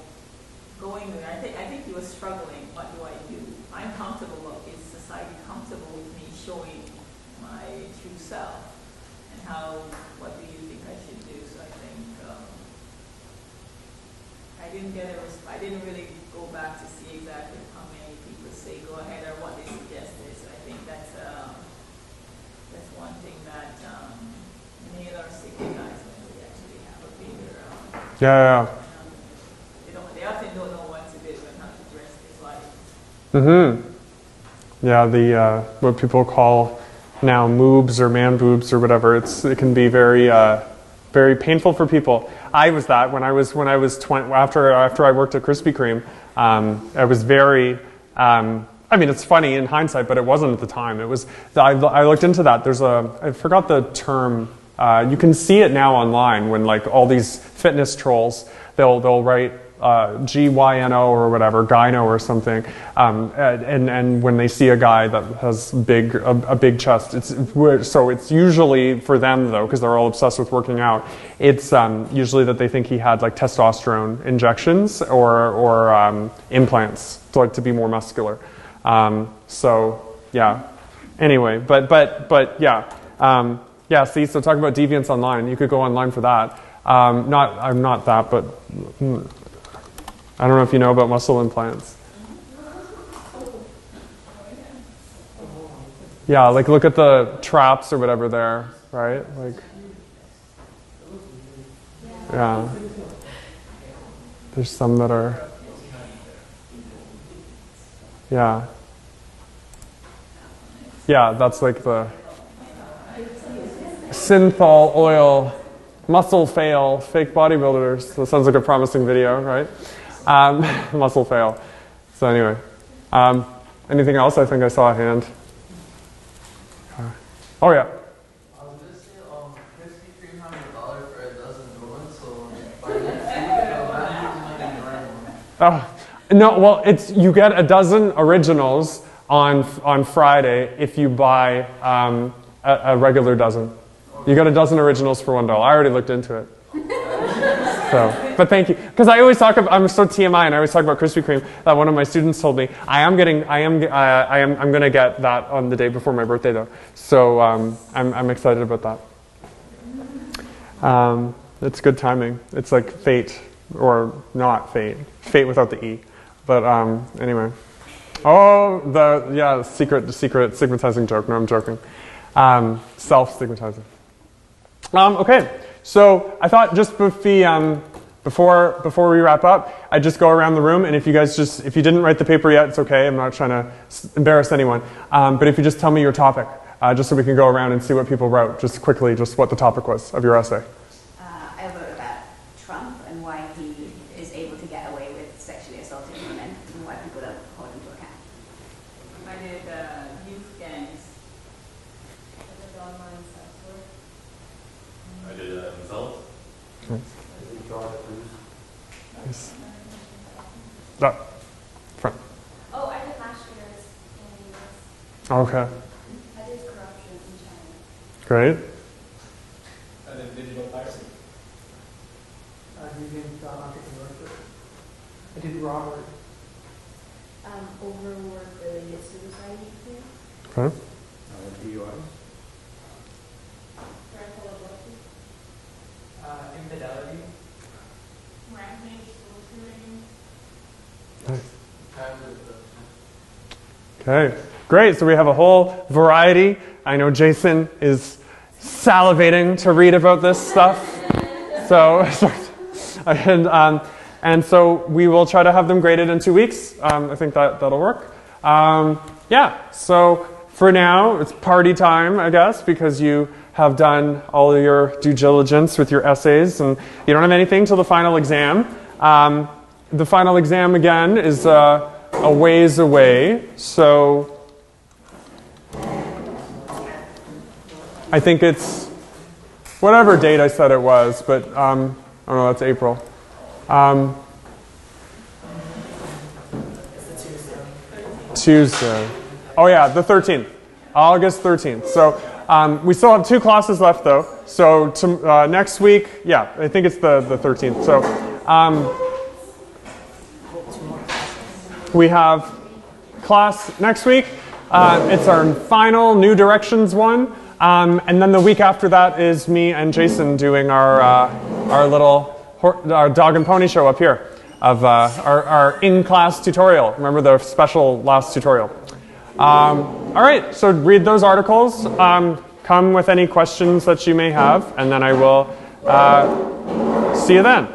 S6: going there. I think he was struggling. What do I do? I'm comfortable, but is society comfortable with me showing my true self? And what do you think I should do? So I think I didn't really go back to see exactly how many people say go ahead or what they suggested. So I think that's one thing that male or single guys when we actually have a bigger.
S1: Yeah.
S6: They often don't know what to do and how to dress this life.
S1: Mm-hmm. Yeah, the what people call now moobs or man boobs or whatever. It can be very very painful for people. I was that when I was 20 after I worked at Krispy Kreme. I was very. I mean, it's funny in hindsight, but it wasn't at the time. It was. I looked into that. I forgot the term. You can see it now online when like all these fitness trolls, they'll write GYNO or whatever, gyno or something, and when they see a guy that has a big chest, it's usually for them though, because they're all obsessed with working out. It's usually that they think he had like testosterone injections or implants to be more muscular. So yeah. Anyway, but yeah. Yeah, see, so talk about Deviance Online. You could go online for that. I'm not that, but I don't know if you know about muscle implants. Yeah, like look at the traps or whatever there, right? Like, yeah. There's some that are, yeah. Yeah, that's like the synthol oil, muscle fail, fake bodybuilders. That sounds like a promising video, right? Muscle fail. So anyway, anything else? I think I saw a hand. Oh yeah.
S7: I was gonna say, Krispy Kreme has $1 for a dozen donuts, so by next week,
S1: Oh no, well you get a dozen originals on Friday if you buy a regular dozen. You got a dozen originals for $1. I already looked into it. So, but thank you, because I always talk about, I'm so TMI, and I always talk about Krispy Kreme. That one of my students told me I'm gonna get that on the day before my birthday though. So I'm excited about that. It's good timing. It's like fate, or not fate. Fate without the E. But anyway. Oh, secret stigmatizing joke. No, I'm joking. Self-stigmatizing. Okay, so I thought just before we wrap up, I'd just go around the room, and if you didn't write the paper yet, it's okay. I'm not trying to embarrass anyone. But if you just tell me your topic, just so we can go around and see what people wrote, just quickly, just what the topic was of your essay.
S3: I wrote about Trump and why he is able to get away with sexually assaulting women and why people don't hold him to account.
S6: I did youth gangs.
S9: I did results.
S1: Okay. Nice. Front.
S8: Oh, I did last year's in the US.
S1: Okay.
S8: I did corruption in China.
S1: Great.
S2: And then digital piracy.
S4: I did entrepreneurship. I did robbery.
S8: Overwork related suicide here.
S1: Okay.
S9: DUI.
S2: Infidelity.
S6: Rampage, school shooting.
S1: Nice. Okay, great. So we have a whole variety. I know Jason is salivating to read about this stuff. So, and so we will try to have them graded in 2 weeks. I think that'll work. Yeah. So for now, it's party time, I guess, because you have done all of your due diligence with your essays, and you don't have anything till the final exam. The final exam, again, is a ways away, so I think it's whatever date I said it was, but oh no, that's April. Tuesday. Oh yeah, the 13th, August 13th. So we still have 2 classes left though. So next week, yeah, I think it's the 13th. So we have class next week. It's our final New Directions one. And then the week after that is me and Jason doing our little our dog and pony show up here of our in-class tutorial. Remember the special last tutorial. All right, so read those articles. Come with any questions that you may have, and then I will see you then.